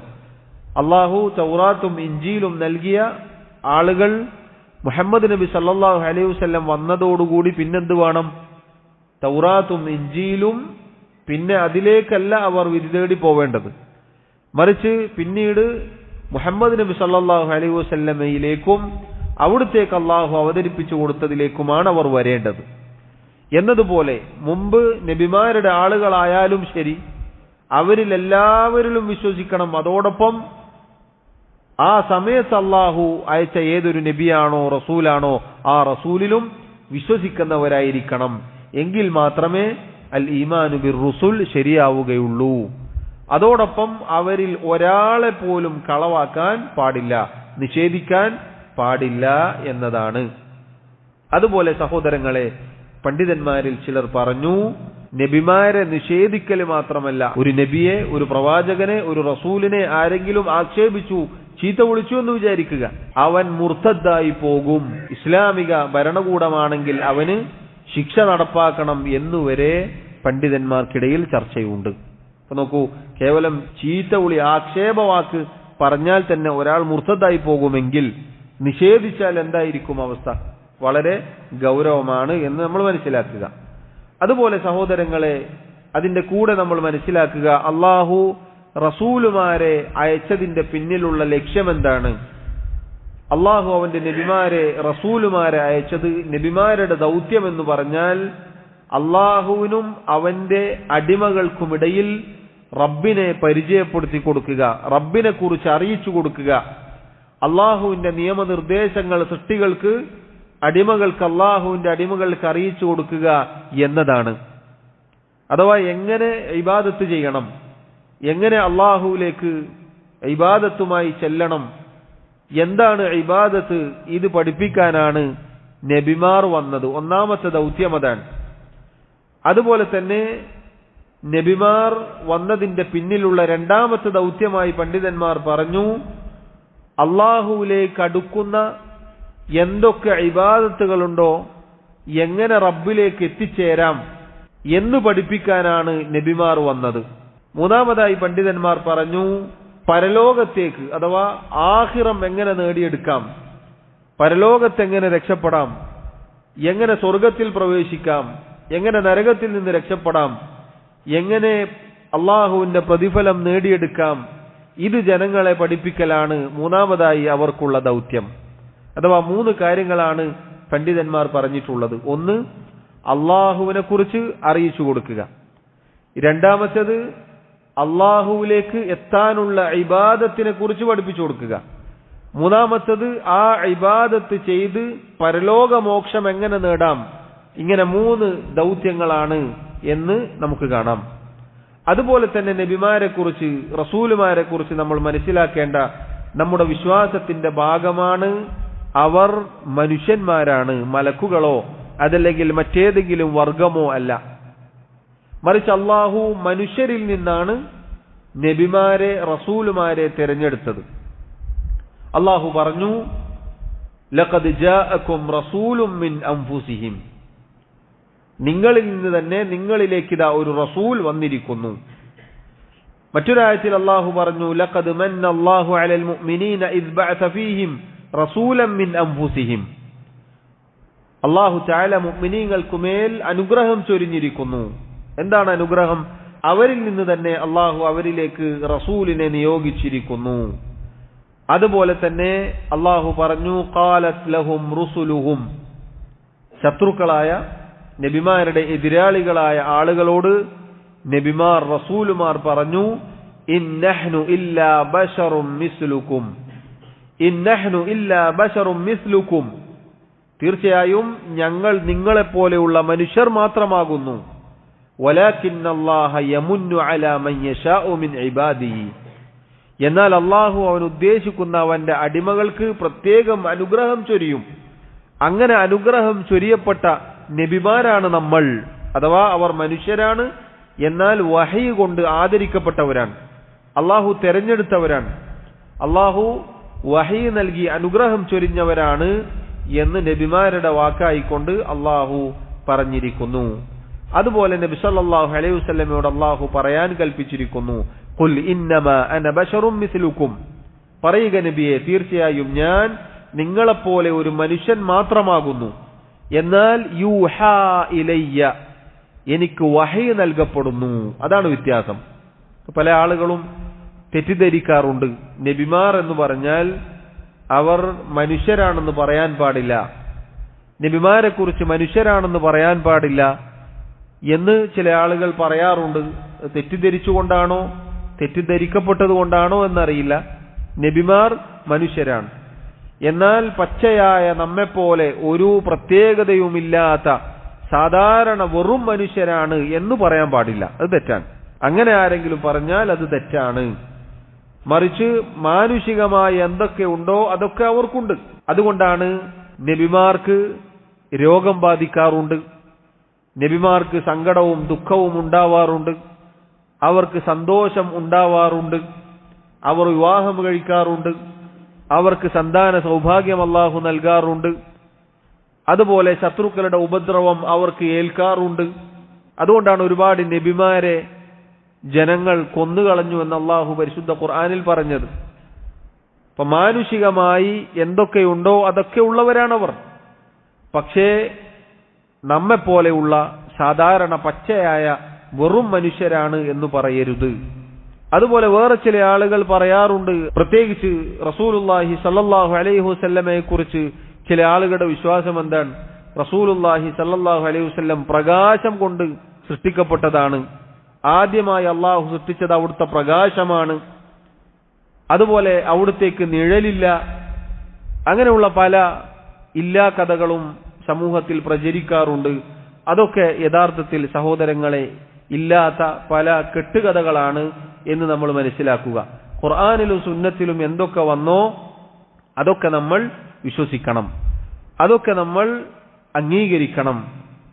അല്ലാഹു തൗറാത്തും ഇഞ്ചീലും നൽകിയ ആളുകൾ മുഹമ്മദ് നബി സല്ലല്ലാഹു അലൈഹി വസല്ലം വന്നതോടുകൂടി പിന്നെന്ത് വേണം? തൗറാത്തും ഇഞ്ചീലും പിന്നെ അതിലേക്കല്ല അവർ വിധി തേടി പോവേണ്ടത്, മറിച്ച് പിന്നീട് മുഹമ്മദ് നബി സല്ലല്ലാഹു അലൈഹി വസല്ലമയിലേക്കും അവിടുത്തേക്ക് അല്ലാഹു അവതരിപ്പിച്ചു കൊടുത്തതിലേക്കുമാണ് അവർ വരേണ്ടത്. എന്നതുപോലെ മുമ്പ് നബിമാരുടെ ആളുകളായാലും ശരി, അവരിൽ എല്ലാവരിലും വിശ്വസിക്കണം. അതോടൊപ്പം ആ സമയത്ത് അല്ലാഹു അയച്ച ഏതൊരു നബിയാണോ റസൂലാണോ ആ റസൂലിലും വിശ്വസിക്കുന്നവരായിരിക്കണം. എങ്കിൽ മാത്രമേ അൽ ഈമാനു ബിർ റുസുൽ ശരിയാവുകയുള്ളൂ. അതോടൊപ്പം അവരിൽ ഒരാളെ പോലും കളവാക്കാൻ പാടില്ല, നിഷേധിക്കാൻ പാടില്ല എന്നതാണ്. അതുപോലെ സഹോദരങ്ങളെ, പണ്ഡിതന്മാരിൽ ചിലർ പറഞ്ഞു, നബിമാരെ നിഷേധിക്കൽ മാത്രമല്ല, ഒരു നബിയെ, ഒരു പ്രവാചകനെ, ഒരു റസൂലിനെ ആരെങ്കിലും ആക്ഷേപിച്ചു, ചീത്ത വിളിച്ചു എന്ന് വിചാരിക്കുക, അവൻ മുർത്തദ്ദായി പോകും. ഇസ്ലാമിക ഭരണകൂടമാണെങ്കിൽ അവന് ശിക്ഷ നടപ്പാക്കണം എന്നുവരെ പണ്ഡിതന്മാർക്കിടയിൽ ചർച്ചയുണ്ട്. അപ്പൊ നോക്കൂ, കേവലം ചീത്ത വിളി, ആക്ഷേപവാക്ക് പറഞ്ഞാൽ തന്നെ ഒരാൾ മുർത്തദ്ദായി പോകുമെങ്കിൽ നിഷേധിച്ചാൽ എന്തായിരിക്കും അവസ്ഥ? വളരെ ഗൗരവമാണ് എന്ന് നമ്മൾ മനസ്സിലാക്കുക. അതുപോലെ സഹോദരങ്ങളെ, അതിന്റെ കൂടെ നമ്മൾ മനസ്സിലാക്കുക, അല്ലാഹു റസൂലുമാരെ അയച്ചതിന്റെ പിന്നിലുള്ള ലക്ഷ്യം എന്താണ്? അല്ലാഹു അവന്റെ നബിമാരെ, റസൂലുമാരെ അയച്ചത്, നബിമാരുടെ ദൗത്യം എന്ന് പറഞ്ഞാൽ അല്ലാഹുവിനും അവന്റെ അടിമകൾക്കുമിടയിൽ റബ്ബിനെ പരിചയപ്പെടുത്തി കൊടുക്കുക, റബ്ബിനെ കുറിച്ച് അറിയിച്ചു കൊടുക്കുക, അല്ലാഹുവിന്റെ നിയമനിർദ്ദേശങ്ങൾ സൃഷ്ടികൾക്ക്, അടിമകൾക്ക്, അല്ലാഹുവിന്റെ അടിമകൾക്ക് അറിയിച്ചു കൊടുക്കുക എന്നതാണ്. അഥവാ എങ്ങനെ ഇബാദത്ത് ചെയ്യണം, എങ്ങനെ അല്ലാഹുവിലേക്ക് ഇബാദത്തുമായി ചെല്ലണം, എന്താണ് ഇബാദത്ത്, ഇത് പഠിപ്പിക്കാനാണ് നബിമാർ വന്നത്. ഒന്നാമത്തെ ദൗത്യം അതാണ്. അതുപോലെ തന്നെ നബിമാർ വന്നതിന്റെ പിന്നിലുള്ള രണ്ടാമത്തെ ദൗത്യമായി പണ്ഡിതന്മാർ പറഞ്ഞു, അല്ലാഹുവിലേക്ക് അടുക്കുന്ന എന്തൊക്കെ ഇബാദത്തുകളുണ്ടോ, എങ്ങനെ റബ്ബിലേക്ക് എത്തിച്ചേരാം എന്ന് പഠിപ്പിക്കാനാണ് നബിമാർ വന്നത്. മൂന്നാമതായി പണ്ഡിതന്മാർ പറഞ്ഞു, പരലോകത്തേക്ക് അഥവാ ആഖിറം എങ്ങനെ നേടിയെടുക്കാം, പരലോകത്തെങ്ങനെ രക്ഷപ്പെടാം, എങ്ങനെ സ്വർഗത്തിൽ പ്രവേശിക്കാം, എങ്ങനെ നരകത്തിൽ നിന്ന് രക്ഷപ്പെടാം, എങ്ങനെ അള്ളാഹുവിന്റെ പ്രതിഫലം നേടിയെടുക്കാം, ഇത് ജനങ്ങളെ പഠിപ്പിക്കലാണ് മൂന്നാമതായി അവർക്കുള്ള ദൗത്യം. അഥവാ 3 കാര്യങ്ങളാണ് പണ്ഡിതന്മാർ പറഞ്ഞിട്ടുള്ളത്. ഒന്ന്, അള്ളാഹുവിനെ കുറിച്ച് അറിയിച്ചു കൊടുക്കുക. രണ്ടാമത്തേത്, അള്ളാഹുവിലേക്ക് എത്താനുള്ള ഇബാദത്തിനെ കുറിച്ച് പഠിപ്പിച്ചു കൊടുക്കുക. മൂന്നാമത്തേത്, ആ ഇബാദത്ത് ചെയ്ത് പരലോകമോക്ഷം എങ്ങനെ നേടാം. ഇങ്ങനെ 3 ദൗത്യങ്ങളാണ് എന്ന് നമുക്ക് കാണാം. അതുപോലെ തന്നെ നബിമാരെ കുറിച്ച്, റസൂലുമാരെ കുറിച്ച് നമ്മൾ മനസ്സിലാക്കേണ്ട നമ്മുടെ വിശ്വാസത്തിന്റെ ഭാഗമാണ് അവർ മനുഷ്യന്മാരാണ്, മലക്കുകളോ അതല്ലെങ്കിൽ മറ്റേതെങ്കിലും വർഗമോ അല്ല. മറിച്ച് അള്ളാഹു മനുഷ്യരിൽ നിന്നാണ് നബിമാരെ റസൂലുമാരെ തിരഞ്ഞെടുത്തത്. അള്ളാഹു പറഞ്ഞു, ലഖദ് ജാഅകും റസൂലും മിൻ അൻഫുസിഹിം, നിങ്ങളിൽ നിന്ന് തന്നെ നിങ്ങളിലേക്ക് ഇതാ ഒരു റസൂൽ വന്നിരിക്കുന്നു. മറ്റൊരായത്തിൽ അള്ളാഹു പറഞ്ഞു, ലഖദ് മന്നല്ലാഹു അലൽ മുഅ്മിനീന ഇദ് ബഅസ ഫീഹിം റസൂലൻ മിൻ അൻഫുസിഹിം, അള്ളാഹു തആല മുഅ്മിനീങ്ങൾക്ക് മേൽ അനുഗ്രഹം ചൊരിഞ്ഞിരിക്കുന്നു. എന്താണ് അനുഗ്രഹം? അവരിൽ നിന്ന് തന്നെ അള്ളാഹു അവരിലേക്ക് റസൂലിനെ നിയോഗിച്ചിരിക്കുന്നു. അതുപോലെ തന്നെ അള്ളാഹു പറഞ്ഞു, ഖാലത് ലഹും റുസുലുഹും, ശത്രുക്കളായ നബിമാരുടെ എതിരാളികളായ ആളുകളോട് നബിമാർ റസൂലുമാർ പറഞ്ഞു, ഇന്നഹ്നു ഇല്ലാ ബശറും മിസ്ലുക്കും, ഇന്നഹ്നു ഇല്ലാ ബശറും മിസ്ലുക്കും, തീർച്ചയായും ഞങ്ങൾ നിങ്ങളെപ്പോലെയുള്ള മനുഷ്യർ മാത്രമാകുന്നു. വലാകിന്നല്ലാഹ യമുന്നു അലാ മൻ യശാഉ മിൻ ഇബാദിഹി, എന്നാൽ അള്ളാഹു അവൻ ഉദ്ദേശിക്കുന്ന അവന്റെ അടിമകൾക്ക് പ്രത്യേകം അനുഗ്രഹം ചൊരിയും. അങ്ങനെ അനുഗ്രഹം ചൊരിയപ്പെട്ട നബിമാരാണ് നമ്മൾ. അഥവാ അവർ മനുഷ്യരാണ്, എന്നാൽ വഹി കൊണ്ട് ആദരിക്കപ്പെട്ടവരാണ്, അള്ളാഹു തെരഞ്ഞെടുത്തവരാണ്, അള്ളാഹു വഹി നൽകി അനുഗ്രഹം ചൊരിഞ്ഞവരാണ് എന്ന് നബിമാരുടെ വാക്കായിക്കൊണ്ട് അള്ളാഹു പറഞ്ഞിരിക്കുന്നു. അതുപോലെ നബി സല്ലല്ലാഹു അലൈഹി വസല്ലമയോട് അള്ളാഹു പറയാൻ കൽപ്പിച്ചിരിക്കുന്നു, ഖുൽ ഇന്നമാ അന ബശറും മിസ്ലുക്കും, പറയുക നബിയെ, തീർച്ചയായും ഞാൻ നിങ്ങളെപ്പോലെ ഒരു മനുഷ്യൻ മാത്രമാകുന്നു. എന്നാൽ യൂഹാ ഇലയ്യ, എനിക്ക് വഹി നൽകപ്പെടുന്നു. അതാണ് വ്യത്യാസം. പല ആളുകളും തെറ്റിദ്ധരിക്കാറുണ്ട്, നബിമാർ എന്ന് പറഞ്ഞാൽ അവർ മനുഷ്യരാണെന്ന് പറയാൻ പാടില്ല, നബിമാരെ കുറിച്ച് മനുഷ്യരാണെന്ന് പറയാൻ പാടില്ല എന്ന് ചില ആളുകൾ പറയാറുണ്ട്. തെറ്റിദ്ധരിച്ചുകൊണ്ടാണോ തെറ്റിദ്ധരിക്കപ്പെട്ടത് കൊണ്ടാണോ എന്നറിയില്ല. നബിമാർ മനുഷ്യരാണ്, എന്നാൽ പച്ചയായ നമ്മെപ്പോലെ ഒരു പ്രത്യേകതയുമില്ലാത്ത സാധാരണ വെറും മനുഷ്യരാണ് എന്ന് പറയാൻ പാടില്ല. അത് തെറ്റാണ്. അങ്ങനെ ആരെങ്കിലും പറഞ്ഞാൽ അത് തെറ്റാണ്. മറിച്ച് മാനുഷികമായ എന്തൊക്കെ ഉണ്ടോ അതൊക്കെ അവർക്കുണ്ട്. അതുകൊണ്ടാണ് നബിമാർക്ക് രോഗം ബാധിക്കാറുണ്ട്, നബിമാർക്ക് സങ്കടവും ദുഃഖവും ഉണ്ടാവാറുണ്ട്, അവർക്ക് സന്തോഷം ഉണ്ടാവാറുണ്ട്, അവർ വിവാഹം കഴിക്കാറുണ്ട്, അവർക്ക് സന്താന സൗഭാഗ്യം അല്ലാഹു നൽകാറുണ്ട്, അതുപോലെ ശത്രുക്കളുടെ ഉപദ്രവം അവർക്ക് ഏൽക്കാറുണ്ട്. അതുകൊണ്ടാണ് ഒരുപാട് നബിമാരെ ജനങ്ങൾ കൊന്നുകളഞ്ഞു എന്ന് അല്ലാഹു പരിശുദ്ധ ഖുർആനിൽ പറഞ്ഞത്. അപ്പൊ മാനുഷികമായി എന്തൊക്കെയുണ്ടോ അതൊക്കെ ഉള്ളവരാണവർ. പക്ഷേ നമ്മെപ്പോലെയുള്ള സാധാരണ പച്ചയായ വെറും മനുഷ്യരാണ് എന്ന് പറയരുത്. അതുപോലെ വേറെ ചില ആളുകൾ പറയാറുണ്ട്, പ്രത്യേകിച്ച് റസൂലുള്ളാഹി സ്വല്ലല്ലാഹു അലൈഹി വസല്ലമയെ കുറിച്ച് ചില ആളുകളുടെ വിശ്വാസം എന്താണ്? റസൂലുള്ളാഹി സ്വല്ലല്ലാഹു അലൈഹി വസല്ലം പ്രകാശം കൊണ്ട് സൃഷ്ടിക്കപ്പെട്ടതാണ്, ആദ്യമായി അള്ളാഹു സൃഷ്ടിച്ചത് അവിടുത്തെ പ്രകാശമാണ്, അതുപോലെ അവിടുത്തേക്ക് നിഴലില്ല. അങ്ങനെയുള്ള പല ഇല്ലാ കഥകളും സമൂഹത്തിൽ പ്രചരിക്കാറുണ്ട്. അതൊക്കെ യഥാർത്ഥത്തിൽ സഹോദരങ്ങളെ ഇല്ലാത്ത പല കെട്ടുകഥകളാണ് എന്ന് നമ്മൾ മനസ്സിലാക്കുക. ഖുർആനിലും സുന്നത്തിലും എന്തൊക്കെ വന്നോ അതൊക്കെ നമ്മൾ വിശ്വസിക്കണം, അതൊക്കെ നമ്മൾ അംഗീകരിക്കണം.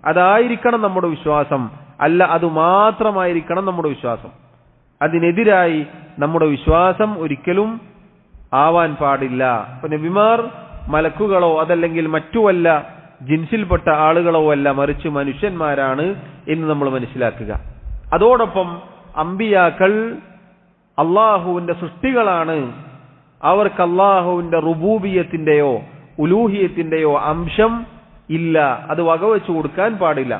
അതായിരിക്കണം നമ്മുടെ വിശ്വാസം, അല്ല അത് മാത്രമായിരിക്കണം നമ്മുടെ വിശ്വാസം. അതിനെതിരായി നമ്മുടെ വിശ്വാസം ഒരിക്കലും ആവാൻ പാടില്ല. അപ്പൊ നബിമാർ മലക്കുകളോ അതല്ലെങ്കിൽ മറ്റുമല്ല, ജിൻസിൽപ്പെട്ട ആളുകളോ അല്ല, മറിച്ച് മനുഷ്യന്മാരാണ് എന്ന് നമ്മൾ മനസ്സിലാക്കുക. അതോടൊപ്പം അമ്പിയാക്കൾ അള്ളാഹുവിന്റെ സൃഷ്ടികളാണ്. അവർക്ക് അള്ളാഹുവിന്റെ റുബൂബിയത്തിന്റെയോ ഉലൂഹിയത്തിന്റെയോ അംശം ഇല്ല. അത് വകവെച്ചു കൊടുക്കാൻ പാടില്ല.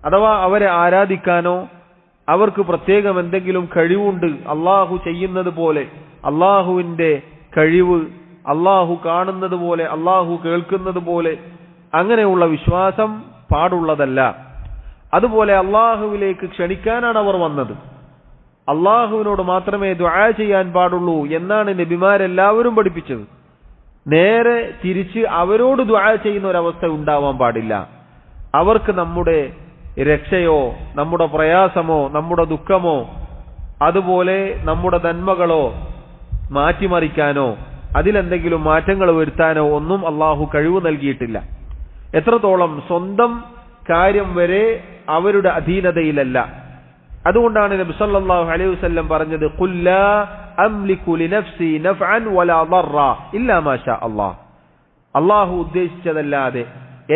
അഥവാ അവരെ ആരാധിക്കാനോ അവർക്ക് പ്രത്യേകം എന്തെങ്കിലും കഴിവുണ്ട് അള്ളാഹു ചെയ്യുന്നത് പോലെ, അള്ളാഹുവിന്റെ കഴിവ് അള്ളാഹു കാണുന്നത് പോലെ, അള്ളാഹു കേൾക്കുന്നത് പോലെ, അങ്ങനെയുള്ള വിശ്വാസം പാടുള്ളതല്ല. അതുപോലെ അള്ളാഹുവിലേക്ക് ക്ഷണിക്കാനാണ് അവർ വന്നത്. അള്ളാഹുവിനോട് മാത്രമേ ദുആ ചെയ്യാൻ പാടുള്ളൂ എന്നാണ് നബിമാരെല്ലാവരും പഠിപ്പിച്ചത്. നേരെ തിരിച്ച് അവരോട് ദുആ ചെയ്യുന്ന ഒരവസ്ഥ ഉണ്ടാവാൻ പാടില്ല. അവർക്ക് നമ്മുടെ രക്ഷയോ നമ്മുടെ പ്രയാസമോ നമ്മുടെ ദുഃഖമോ അതുപോലെ നമ്മുടെ നന്മകളോ മാറ്റിമറിക്കാനോ അതിലെന്തെങ്കിലും മാറ്റങ്ങൾ വരുത്താനോ ഒന്നും അള്ളാഹു കഴിവ് നൽകിയിട്ടില്ല. എത്രത്തോളം സ്വന്തം കാര്യം വരെ അവരുടെ അധീനതയിലല്ല. അതുകൊണ്ടാണ് നബി സല്ലല്ലാഹു അലൈഹി വസല്ലം പറഞ്ഞത്, ഖുൽ ലാ അംലികു ലിനഫ്സി നഫ്അൻ വലാ ദർറ ഇല്ലാ മാ ഷാ അല്ലാഹ്. അള്ളാഹു ഉദ്ദേശിച്ചതല്ലാതെ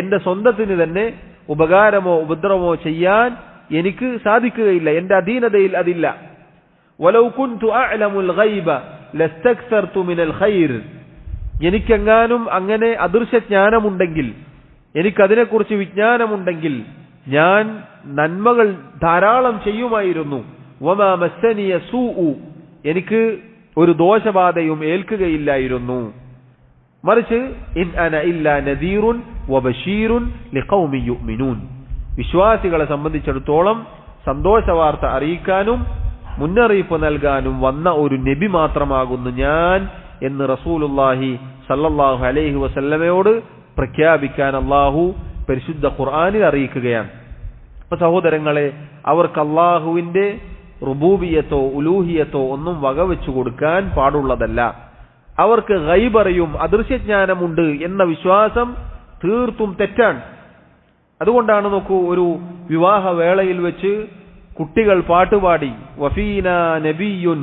എന്റെ സ്വന്തത്തിന് തന്നെ ഉപകാരമോ ഉപദ്രവമോ ചെയ്യാൻ എനിക്ക് സാധിക്കുകയില്ല, എന്റെ അധീനതയിൽ അതില്ല. വലൗ കുൻതു അഅലമുൽ ഗൈബ ലസ്തക്സർതു മിനൽ ഖൈർ. എനിക്കെങ്ങാനും അങ്ങനെ അദൃശ്യജ്ഞാനമുണ്ടെങ്കിൽ, എനിക്കതിനെക്കുറിച്ച് വിജ്ഞാനമുണ്ടെങ്കിൽ ഞാൻ നന്മകൾ ധാരാളം ചെയ്യുമായിരുന്നു. വമാ മസ്സനിയ സൂഉ, എനിക്ക് ഒരു ദോഷബാധയും ഏൽക്കുകയില്ലായിരുന്നു. മറിച്ച് ഇൻ അന ഇല്ലാ നദീറുൻ വബശീറുൻ ലിഖൗമി യുഅ്മിനൂൻ, വിശ്വാസികളെ സംബന്ധിച്ചിടത്തോളം സന്തോഷവാർത്ത അറിയിക്കാനും മുന്നറിയിപ്പ് നൽകാനും വന്ന ഒരു നബി മാത്രമാകുന്നു ഞാൻ എന്ന് റസൂലുള്ളാഹി സല്ലല്ലാഹു അലൈഹി വസല്ലമയോട് പ്രഖ്യാപിക്കാൻ അള്ളാഹു പരിശുദ്ധ ഖുർആനിൽ അറിയിക്കുകയാണ്. അപ്പൊ സഹോദരങ്ങളെ, അവർക്ക് അള്ളാഹുവിന്റെ റുബൂബിയത്തോ ഉലൂഹിയത്തോ ഒന്നും വകവെച്ചു കൊടുക്കാൻ പാടുള്ളതല്ല. അവർക്ക് ഗൈബ് അറിയും, അദൃശ്യജ്ഞാനമുണ്ട് എന്ന വിശ്വാസം തീർത്തും തെറ്റാണ്. അതുകൊണ്ടാണ് നോക്കൂ, ഒരു വിവാഹ വേളയിൽ വെച്ച് കുട്ടികൾ പാട്ടുപാടി വഫീന നബിയുൻ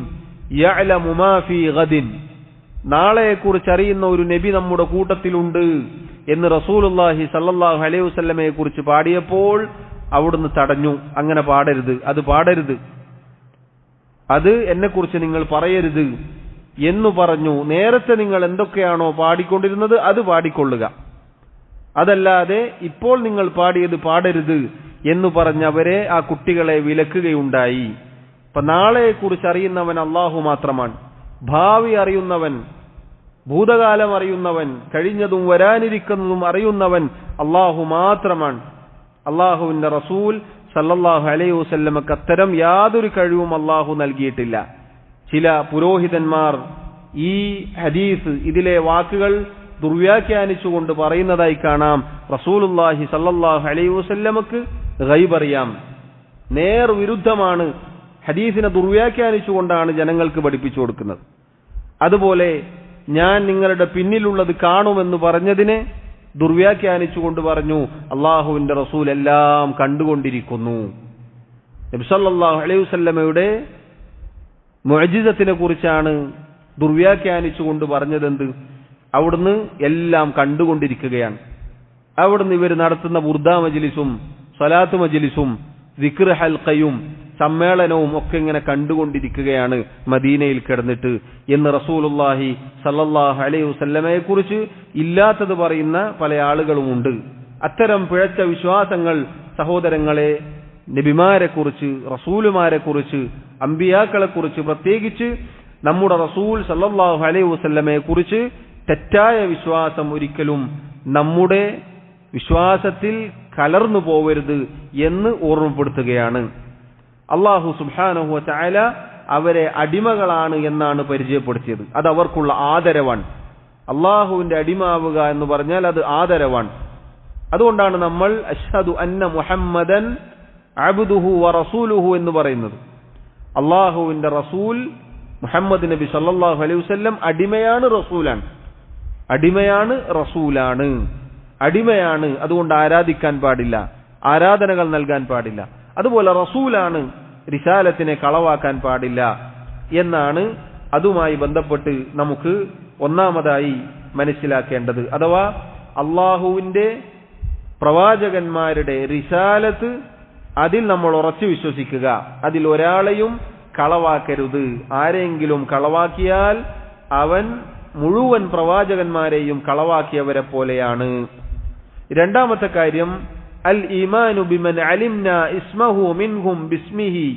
യഅലമു മാ ഫീ ഗദിൻ, നാളെക്കുറിച്ച് അറിയുന്ന ഒരു നബി നമ്മുടെ കൂട്ടത്തിലുണ്ട് എന്ന് റസൂലുള്ളാഹി സല്ലല്ലാഹു അലൈഹി വസല്ലമയെ കുറിച്ച് പാടിയപ്പോൾ അവിടുന്ന് തടഞ്ഞു. അങ്ങനെ പാടരുത്, അത് പാടരുത്, അത് എന്നെക്കുറിച്ച് നിങ്ങൾ പറയരുത് എന്നു പറഞ്ഞു. നേരത്തെ നിങ്ങൾ എന്തൊക്കെയാണോ പാടിക്കൊണ്ടിരുന്നത് അത് പാടിക്കൊള്ളുക, അതല്ലാതെ ഇപ്പോൾ നിങ്ങൾ പാടിയത് പാടരുത് എന്ന് പറഞ്ഞവരെ ആ കുട്ടികളെ വിലക്കുകയുണ്ടായി. അപ്പൊ നാളെക്കുറിച്ച് അറിയുന്നവൻ അള്ളാഹു മാത്രമാണ്. ഭാവി അറിയുന്നവൻ, ഭൂതകാലം അറിയുന്നവൻ, കഴിഞ്ഞതും വരാനിരിക്കുന്നതും അറിയുന്നവൻ അള്ളാഹു മാത്രമാണ്. അള്ളാഹുവിന്റെ റസൂൽ സല്ലല്ലാഹു അലൈഹി വസല്ലമക്ക് അത്തരം യാതൊരു കഴിവും അള്ളാഹു നൽകിയിട്ടില്ല. ചില പുരോഹിതന്മാർ ഈ ഹദീസ്, ഇതിലെ വാക്കുകൾ ദുർവ്യാഖ്യാനിച്ചുകൊണ്ട് പറയുന്നതായി കാണാം, റസൂലുള്ളാഹി സല്ലല്ലാഹു അലൈഹി വസല്ലമക്ക് ഗൈബ് അറിയാം. നേർ വിരുദ്ധമാണ്. ഹദീസിനെ ദുർവ്യാഖ്യാനിച്ചുകൊണ്ടാണ് ജനങ്ങൾക്ക് പഠിപ്പിച്ചു കൊടുക്കുന്നത്. അതുപോലെ ഞാൻ നിങ്ങളുടെ പിന്നിലുള്ളത് കാണുമെന്ന് പറഞ്ഞതിനെ ദുർവ്യാഖ്യാനിച്ചുകൊണ്ട് പറഞ്ഞു അള്ളാഹുവിന്റെ റസൂൽ എല്ലാം കണ്ടുകൊണ്ടിരിക്കുന്നു. നബി സല്ലല്ലാഹു അലൈഹി വസല്ലമയുടെ മുഅ്ജിസത്തിനെ കുറിച്ചാണ് ദുർവ്യാഖ്യാനിച്ചുകൊണ്ട് പറഞ്ഞതെന്ത്? അവിടുന്ന് എല്ലാം കണ്ടുകൊണ്ടിരിക്കുകയാണ്. അവിടുന്ന് ഇവർ നടത്തുന്ന ബുർദ മജ്ലിസും സ്വലാത്ത് മജ്ലിസും ദിക്ർ ഹൽഖയും സമ്മേളനവും ഒക്കെ ഇങ്ങനെ കണ്ടുകൊണ്ടിരിക്കുകയാണ് മദീനയിൽ കിടന്നിട്ട് എന്ന് റസൂലുള്ളാഹി സല്ലല്ലാഹു അലൈഹി വസല്ലമയെ കുറിച്ച് ഇല്ലാത്തത് പറയുന്ന പല ആളുകളുമുണ്ട്. അത്തരം പിഴച്ച വിശ്വാസങ്ങൾ സഹോദരങ്ങളെ, നബിമാരെ കുറിച്ച്, റസൂലുമാരെ കുറിച്ച്, അമ്പിയാക്കളെ കുറിച്ച്, പ്രത്യേകിച്ച് നമ്മുടെ റസൂൽ സല്ലല്ലാഹു അലൈഹി വസല്ലമയെ കുറിച്ച് തെറ്റായ വിശ്വാസം ഒരിക്കലും നമ്മുടെ വിശ്വാസത്തിൽ കലർന്നു പോവരുത് എന്ന് ഓർമ്മപ്പെടുത്തുകയാണ്. അല്ലാഹു സുബ്ഹാനഹു വ തആല അവരെ അടിമകളാണ് എന്നാണ് പരിചയപ്പെടുത്തിയത്. അത് അവർക്കുള്ള ആദരവാണ്. അള്ളാഹുവിന്റെ അടിമാവുക എന്ന് പറഞ്ഞാൽ അത് ആദരവാണ്. അതുകൊണ്ടാണ് നമ്മൾ അഷ്ഹദു അന്ന മുഹമ്മദൻ അബ്ദുഹു വ റസൂലുഹു എന്ന് പറയുന്നത്. അള്ളാഹുവിന്റെ റസൂൽ മുഹമ്മദ് നബി സല്ലല്ലാഹു അലൈഹി വസല്ലം അടിമയാണ്, റസൂലാണ്. അടിമയാണ്, റസൂലാണ്. അടിമയാണ്, അതുകൊണ്ട് ആരാധിക്കാൻ പാടില്ല, ആരാധനകൾ നൽകാൻ പാടില്ല. അതുപോലെ റസൂലാണ്, റിസാലത്തിനെ കളവാക്കാൻ പാടില്ല എന്നാണ് അതുമായി ബന്ധപ്പെട്ട് നമുക്ക് ഒന്നാമതായി മനസ്സിലാക്കേണ്ടത്. അഥവാ അള്ളാഹുവിന്റെ പ്രവാചകന്മാരുടെ റിസാലത്ത് അതിൽ നമ്മൾ ഉറച്ചു വിശ്വസിക്കുക. അതിൽ ഒരാളെയും കളവാക്കരുത്. ആരെങ്കിലും കളവാക്കിയാൽ അവൻ മുഴുവൻ പ്രവാചകന്മാരെയും കളവാക്കിയവരെ പോലെയാണ്. രണ്ടാമത്തെ കാര്യം അൽ ഈമാനു ബിമൻ അലിംനാ ഇസ്മഹു മിൻഹും ബിസ്മിഹി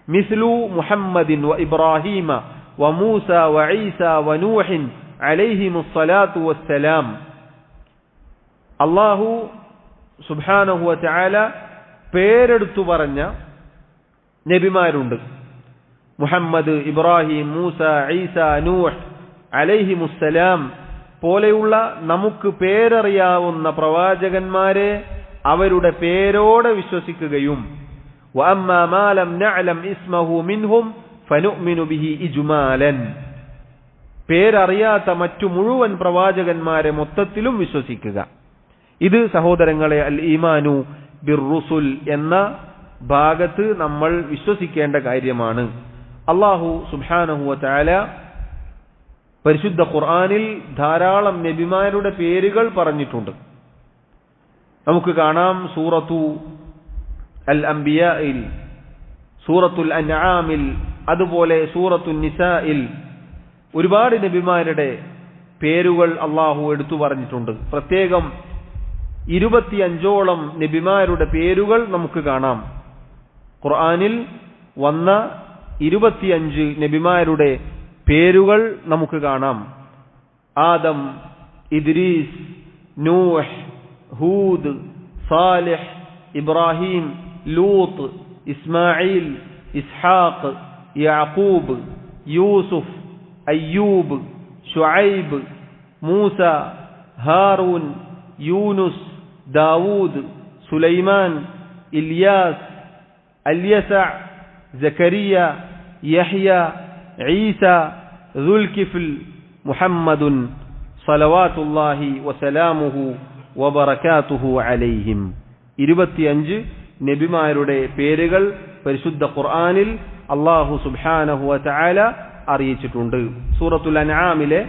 മിസ്ലു മുഹമ്മദിൻ വ ഇബ്രാഹീമ വ മൂസ വ ഈസ വ നൂഹിൻ അലൈഹിമുസ് സ്വലാത്തു വസ്സലാം. അല്ലാഹു സുബ്ഹാനഹു വ തആല പേരെടുത്തു പറഞ്ഞ നബിമാരുണ്ട്. മുഹമ്മദ്, ഇബ്രാഹിം, മൂസ, ഈസ, നൂഹ് അലൈഹിമുസ്സലാം പോലെയുള്ള നമുക്ക് പേരറിയാവുന്ന പ്രവാചകന്മാരെ അവരുടെ പേരോടെ വിശ്വസിക്കുകയും വഅമ്മാ മാ ലം നഅലം ഇസ്മഹു മിൻഹും ഫനുഅ്മിനു ബിഹി ഇജ്മാലൻ, പേരറിയാത്ത മറ്റു മുഴുവൻ പ്രവാചകന്മാരെ മൊത്തത്തിലും വിശ്വസിക്കുക. ഇത് സഹോദരങ്ങളെ അൽ ഈമാനു ബിർറുസുൽ എന്ന ഭാഗത്ത് നമ്മൾ വിശ്വസിക്കേണ്ട കാര്യമാണ്. അല്ലാഹു സുബ്ഹാനഹു വ തആല പരിശുദ്ധ ഖുർആനിൽ ധാരാളം നബിമാരുടെ പേരുകൾ പറഞ്ഞിട്ടുണ്ട്. നമുക്ക് കാണാം സൂറത്തു അൽ അംബിയായിൽ, സൂറത്തുൽ അൻആമിൽ, അതുപോലെ സൂറത്തുൻ നിസായിൽ ഒരുപാട് നബിമാരുടെ പേരുകൾ അല്ലാഹു എടുത്തു പറഞ്ഞിട്ടുണ്ട്. പ്രത്യേകം 25ഓളം നബിമാരുടെ പേരുകൾ നമുക്ക് കാണാം. ഖുർആനിൽ വന്ന 25 നബിമാരുടെ പേരുകൾ നമുക്ക് കാണാം. ആദം, ഇദ്രീസ്, നൂഹ്, ഹൂദ്, സാലിഹ്, ഇബ്രാഹിം, ലൂത്ത്, ഇസ്മാഈൽ, ഇസ്ഹാഖ്, യാഖൂബ്, യൂസുഫ്, അയ്യൂബ്, ശുഐബ്, മൂസ, ഹാറൂൻ, യൂനുസ്, ദാവൂദ്, സുലൈമാൻ, ഇല്യാസ്, അല്യസഅ, സക്കരിയ, യഹ്യ, ഈസ, ദുൽകിഫ്ൽ, മുഹമ്മദുൻ സ്വലവാതുല്ലാഹി വസലാമുഹു വബറകാതുഹു അലൈഹിം. 25 നബിമാരുടെ പേരുകൾ പരിശുദ്ധ ഖുർആനിൽ അല്ലാഹു സുബ്ഹാനഹു വ തആല അറിയിച്ചിട്ടുണ്ട്. സൂറത്തുൽ അൻആമിലെ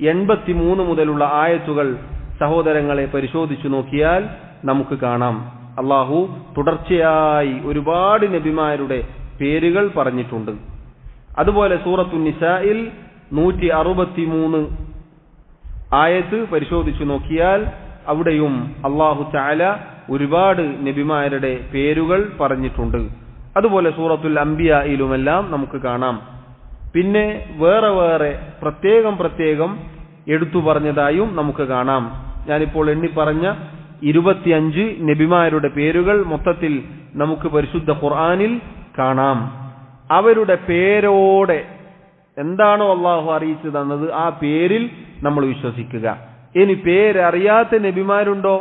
83 മുതലുള്ള ആയത്തുകൾ സഹോദരങ്ങളെ പരിശോധിച്ചു നോക്കിയാൽ നമുക്ക് കാണാം. അല്ലാഹു തുടർച്ചയായി ഒരുപാട് നബിമാരുടെ പേരുകൾ പറഞ്ഞിട്ടുണ്ട്. അതുപോലെ സൂറത്തുൻ നിസായിൽ 163 ആയത്ത് പരിശോധിച്ചു നോക്കിയാൽ അവിടെയും അല്ലാഹു തആല ഒരുപാട് നബിമാരുടെ പേരുകൾ പറഞ്ഞിട്ടുണ്ട്. അതുപോലെ സൂറത്തുൽ അംബിയായിലുമെല്ലാം നമുക്ക് കാണാം. പിന്നെ വേറെ വേറെ പ്രത്യേകം എടുത്തു പറഞ്ഞതായും നമുക്ക് കാണാം. ഞാനിപ്പോൾ എണ്ണി പറഞ്ഞ 25 നബിമാരുടെ പേരുകൾ മൊത്തത്തിൽ നമുക്ക് പരിശുദ്ധ ഖുർആനിൽ കാണാം. അവരുടെ പേരോടെ എന്താണോ അല്ലാഹു അറിയിച്ചു തന്നത് ആ പേരിൽ നമ്മൾ വിശ്വസിക്കുക. ഇനി പേരറിയാത്ത നബിമാരുണ്ടോ?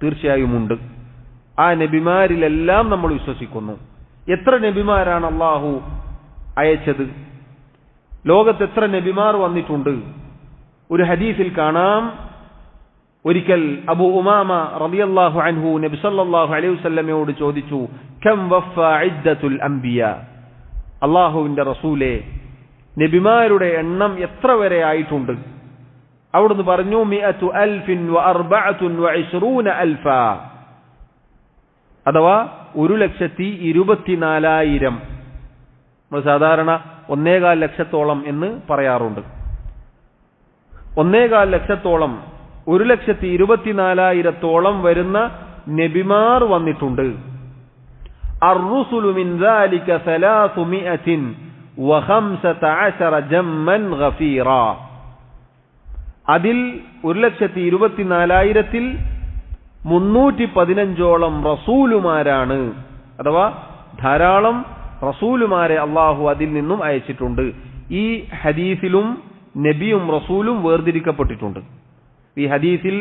തീർച്ചയായും ഉണ്ട്. ആ നബിമാരിലെല്ലാം നമ്മൾ വിശ്വസിക്കുന്നു. എത്ര നബിമാരാണ് അല്ലാഹു അയച്ചത്? ലോകത്ത് എത്ര നബിമാർ വന്നിട്ടുണ്ട്? ഒരു ഹദീസിൽ കാണാം, ഒരിക്കൽ അബൂ ഉമാമ റളിയല്ലാഹു അൻഹു നബി സല്ലല്ലാഹു അലൈഹി വസല്ലമയോട് ചോദിച്ചു, കം വഫ ഇദ്ദത്തുൽ അംബിയാ, അല്ലാഹുവിന്റെ റസൂലേ നബിമാരുടെ എണ്ണം എത്ര വരെ ആയിട്ടുണ്ട്? അവിടുന്ന് പറഞ്ഞു 1,024,000, അഥവാ 1,24,000. നമ്മൾ സാധാരണ 1.25 ലക്ഷത്തോളം എന്ന് പറയാറുണ്ട്. 1.25 ലക്ഷത്തോളം, 1,24,000 വരുന്ന നബിമാർ വന്നിട്ടുണ്ട്. الرسل من ذلك 315 جما غفيرا. അതിൽ 1,24,000-ൽ 315ഓളം റസൂലുമാരാണ്. അഥവാ ധാരാളം റസൂലുമാരെ അള്ളാഹു അതിൽ നിന്നും അയച്ചിട്ടുണ്ട്. ഈ ഹദീസിലും നബിയും റസൂലും വേർതിരിക്കപ്പെട്ടിട്ടുണ്ട്. ഈ ഹദീസിൽ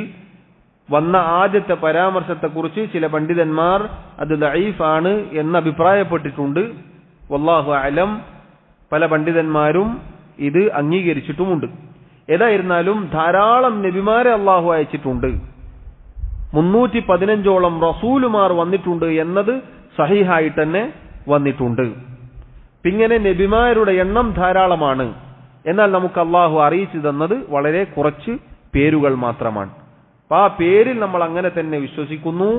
വന്ന ആദ്യത്തെ പരാമർശത്തെക്കുറിച്ച് ചില പണ്ഡിതന്മാർ അത് ദഈഫാണ് എന്ന് അഭിപ്രായപ്പെട്ടിട്ടുണ്ട്. വല്ലാഹു അലം, പല പണ്ഡിതന്മാരും ഇത് അംഗീകരിച്ചിട്ടുമുണ്ട്. ഏതായിരുന്നാലും ധാരാളം നബിമാരെ അള്ളാഹു അയച്ചിട്ടുണ്ട്. 315ഓളം റസൂലുമാർ വന്നിട്ടുണ്ട് എന്നത് സഹീഹായി തന്നെ വന്നിട്ടുണ്ട്. പിങ്ങനെ നബിമാരുടെ എണ്ണം ധാരാളമാണ്. എന്നാൽ നമുക്ക് അള്ളാഹു അറിയിച്ചു തന്നത് വളരെ കുറച്ച് പേരുകൾ മാത്രമാണ്. ആ പേരിൽ നമ്മൾ അങ്ങനെ തന്നെ വിശ്വസിക്കുന്നു.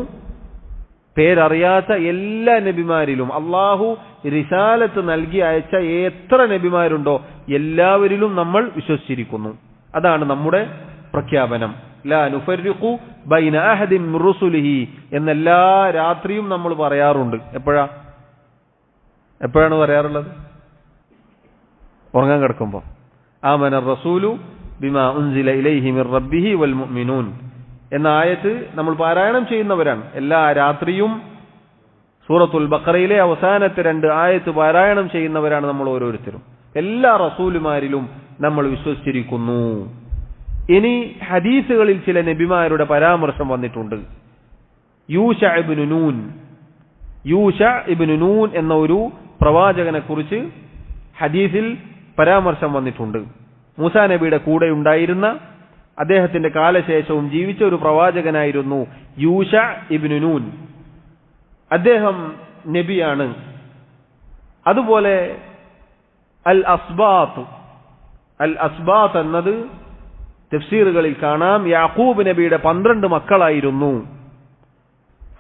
പേരറിയാത്ത എല്ലാ നബിമാരിലും അള്ളാഹു റിസാലത്ത് നൽകി അയച്ച എത്ര നബിമാരുണ്ടോ എല്ലാവരിലും നമ്മൾ വിശ്വസിച്ചിരിക്കുന്നു. അതാണ് നമ്മുടെ പ്രഖ്യാപനം. ലാ നുഫർരിഖു ബൈന അഹദിൻ മിർ റുസുലിഹി എന്നെല്ലാ രാത്രിയും നമ്മൾ പറയാറുണ്ട്. എപ്പോഴാണ് പറയാറുള്ളത്? ഉറങ്ങാൻ കിടക്കുമ്പോൾ. ആമന റസൂലു ബിമാ ഉൻസില ഇലൈഹി മിർ റബ്ബിഹി വൽ മുഅ്മിനൂൻ എന്ന ആയത്ത് നമ്മൾ പാരായണം ചെയ്യുന്നവരാണ്. എല്ലാ രാത്രിയും സൂറത്തുൽ ബഖറയിലെ അവസാനത്തെ 2 ആയത്ത് പാരായണം ചെയ്യുന്നവരാണ് നമ്മൾ ഓരോരുത്തരും. എല്ലാ റസൂലുമാരിലും നമ്മൾ വിശ്വസിച്ചിരിക്കുന്നു. ഇനി ഹദീസുകളിൽ ചില നബിമാരുടെ പരാമർശം വന്നിട്ടുണ്ട്. യൂശ ഇബ്നു നൂൻ എന്ന ഒരു പ്രവാചകനെ കുറിച്ച് ഹദീസിൽ പരാമർശം വന്നിട്ടുണ്ട്. മൂസാ നബിയുടെ കൂടെ ഉണ്ടായിരുന്ന അദ്ദേഹത്തിന്റെ കാലശേഷവും ജീവിച്ച ഒരു പ്രവാചകനായിരുന്നു യൂശ ഇബ്നു നൂൻ. അദ്ദേഹം നബിയാണ്. അതുപോലെ അൽ അസ്ബാത്ത് എന്നത് തഫ്സീറുകളിൽ കാണാം. യാക്കൂബ് നബിയുടെ 12 മക്കളായിരുന്നു.